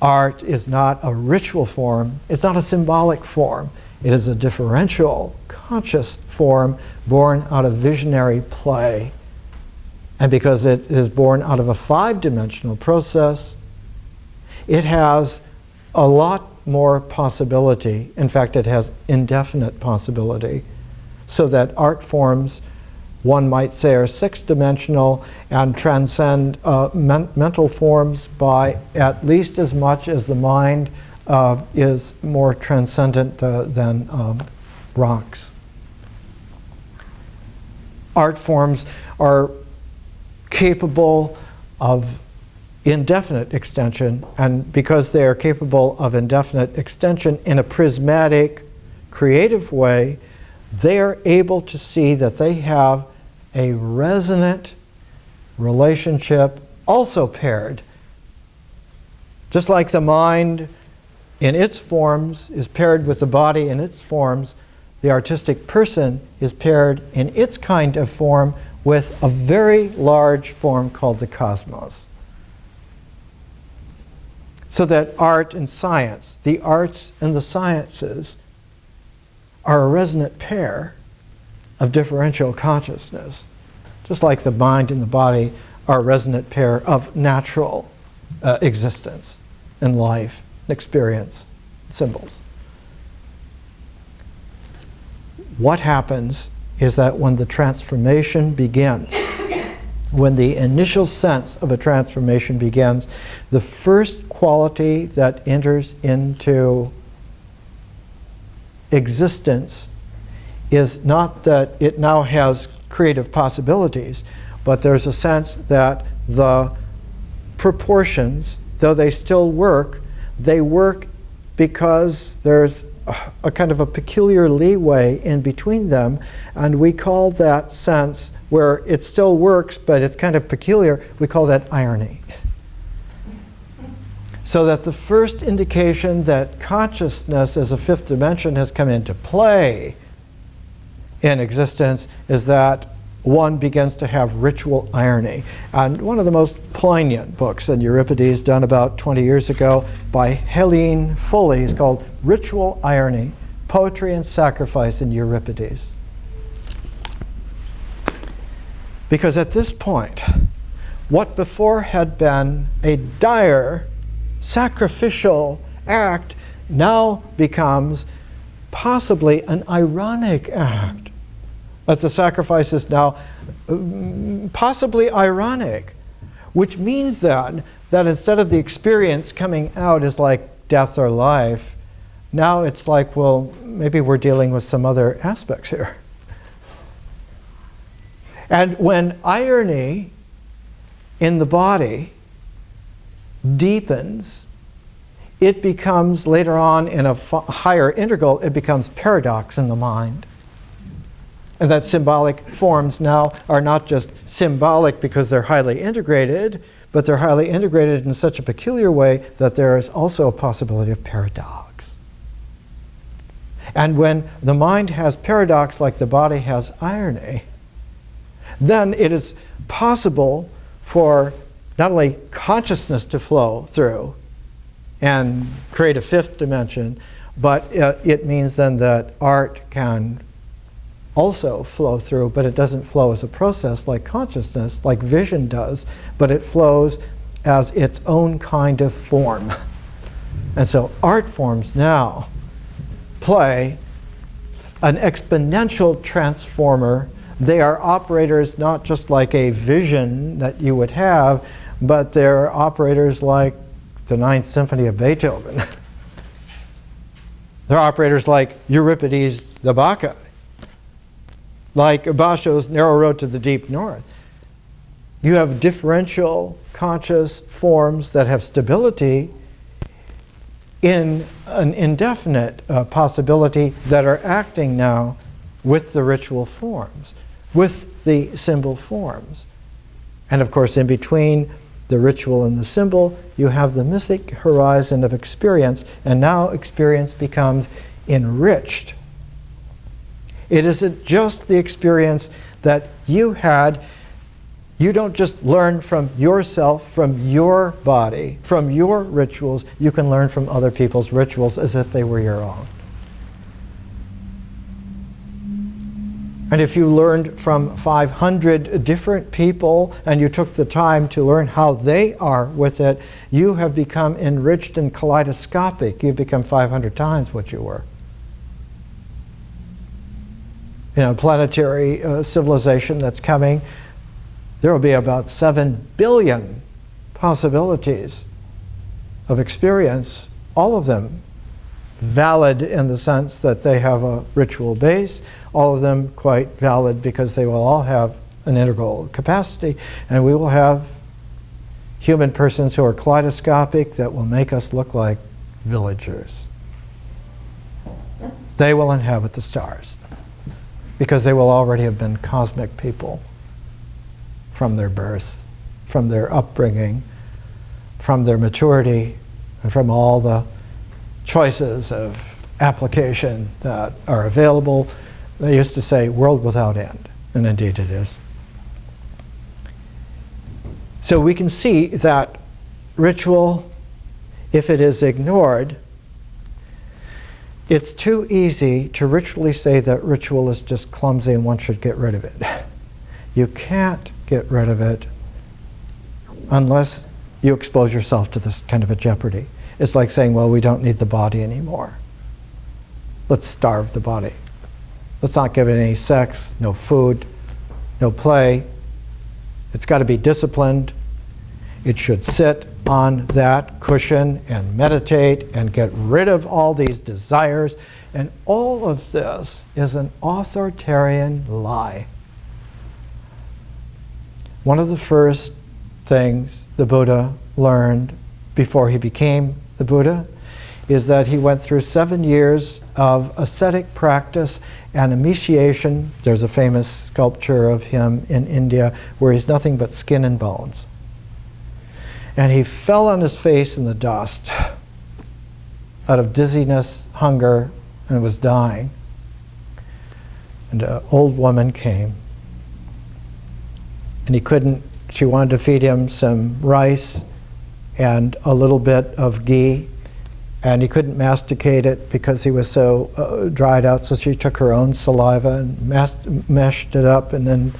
Art is not a ritual form, it's not a symbolic form. It is a differential, conscious form born out of visionary play. And because it is born out of a five-dimensional process, it has a lot more possibility. In fact, it has indefinite possibility. So that art forms, one might say, are six-dimensional and transcend mental forms by at least as much as the mind is more transcendent than rocks. Art forms are capable of indefinite extension, and because they are capable of indefinite extension in a prismatic, creative way, they are able to see that they have a resonant relationship, also paired. Just like the mind in its forms is paired with the body in its forms, the artistic person is paired in its kind of form with a very large form called the cosmos. So that art and science, the arts and the sciences, are a resonant pair of differential consciousness, just like the mind and the body are a resonant pair of natural existence and life and experience, symbols. What happens is that when the transformation begins, when the initial sense of a transformation begins, the first quality that enters into existence is not that it now has creative possibilities, but there's a sense that the proportions, though they still work, they work because there's a kind of a peculiar leeway in between them, and we call that sense where it still works but it's kind of peculiar, we call that irony. So that the first indication that consciousness as a fifth dimension has come into play in existence is that one begins to have ritual irony. And one of the most poignant books in Euripides, done about 20 years ago by Helene Foley, is called Ritual Irony, Poetry and Sacrifice in Euripides. Because at this point, what before had been a dire sacrificial act now becomes possibly an ironic act. That the sacrifice is now possibly ironic, which means then that instead of the experience coming out as like death or life, now it's like, well, maybe we're dealing with some other aspects here. And when irony in the body deepens, it becomes, later on in a higher integral, it becomes paradox in the mind. And that symbolic forms now are not just symbolic because they're highly integrated, but they're highly integrated in such a peculiar way that there is also a possibility of paradox. And when the mind has paradox like the body has irony, then it is possible for not only consciousness to flow through and create a fifth dimension, but it means then that art can also flow through, but it doesn't flow as a process like consciousness, like vision does, but it flows as its own kind of form. And so art forms now play an exponential transformer. They are operators not just like a vision that you would have, but they're operators like the Ninth Symphony of Beethoven. They're operators like Euripides' the Bacchae, like Basho's Narrow Road to the Deep North. You have differential conscious forms that have stability in an indefinite possibility that are acting now with the ritual forms, with the symbol forms. And of course, in between the ritual and the symbol, you have the mythic horizon of experience, and now experience becomes enriched. It isn't just the experience that you had. You don't just learn from yourself, from your body, from your rituals. You can learn from other people's rituals as if they were your own. And if you learned from 500 different people and you took the time to learn how they are with it, you have become enriched and kaleidoscopic. You've become 500 times what you were. In a planetary civilization that's coming, there will be about 7 billion possibilities of experience, all of them valid in the sense that they have a ritual base, all of them quite valid because they will all have an integral capacity, and we will have human persons who are kaleidoscopic that will make us look like villagers. They will inhabit the stars because they will already have been cosmic people from their birth, from their upbringing, from their maturity, and from all the choices of application that are available. They used to say, world without end, and indeed it is. So we can see that ritual, if it is ignored, it's too easy to ritually say that ritual is just clumsy and one should get rid of it. You can't get rid of it unless you expose yourself to this kind of a jeopardy. It's like saying, well, we don't need the body anymore. Let's starve the body. Let's not give it any sex, no food, no play. It's got to be disciplined. It should sit on that cushion and meditate and get rid of all these desires. And all of this is an authoritarian lie. One of the first things the Buddha learned before he became the Buddha is that he went through 7 years of ascetic practice and emaciation. There's a famous sculpture of him in India where he's nothing but skin and bones. And he fell on his face in the dust out of dizziness, hunger, and was dying. And an old woman came. And she wanted to feed him some rice and a little bit of ghee, and he couldn't masticate it because he was so dried out, so she took her own saliva and meshed it up and then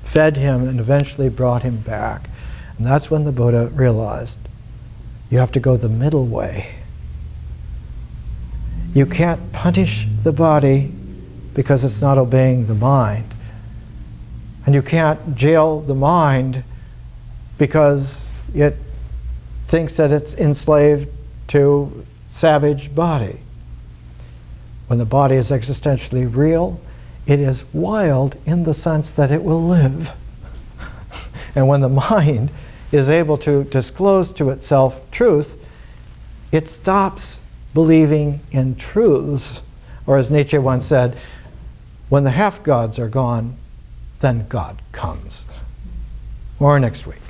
fed him and eventually brought him back. And that's when the Buddha realized you have to go the middle way. You can't punish the body because it's not obeying the mind. And you can't jail the mind because it thinks that it's enslaved to savage body. When the body is existentially real, it is wild in the sense that it will live. And when the mind is able to disclose to itself truth, it stops believing in truths. Or as Nietzsche once said, when the half-gods are gone, then God comes. More next week.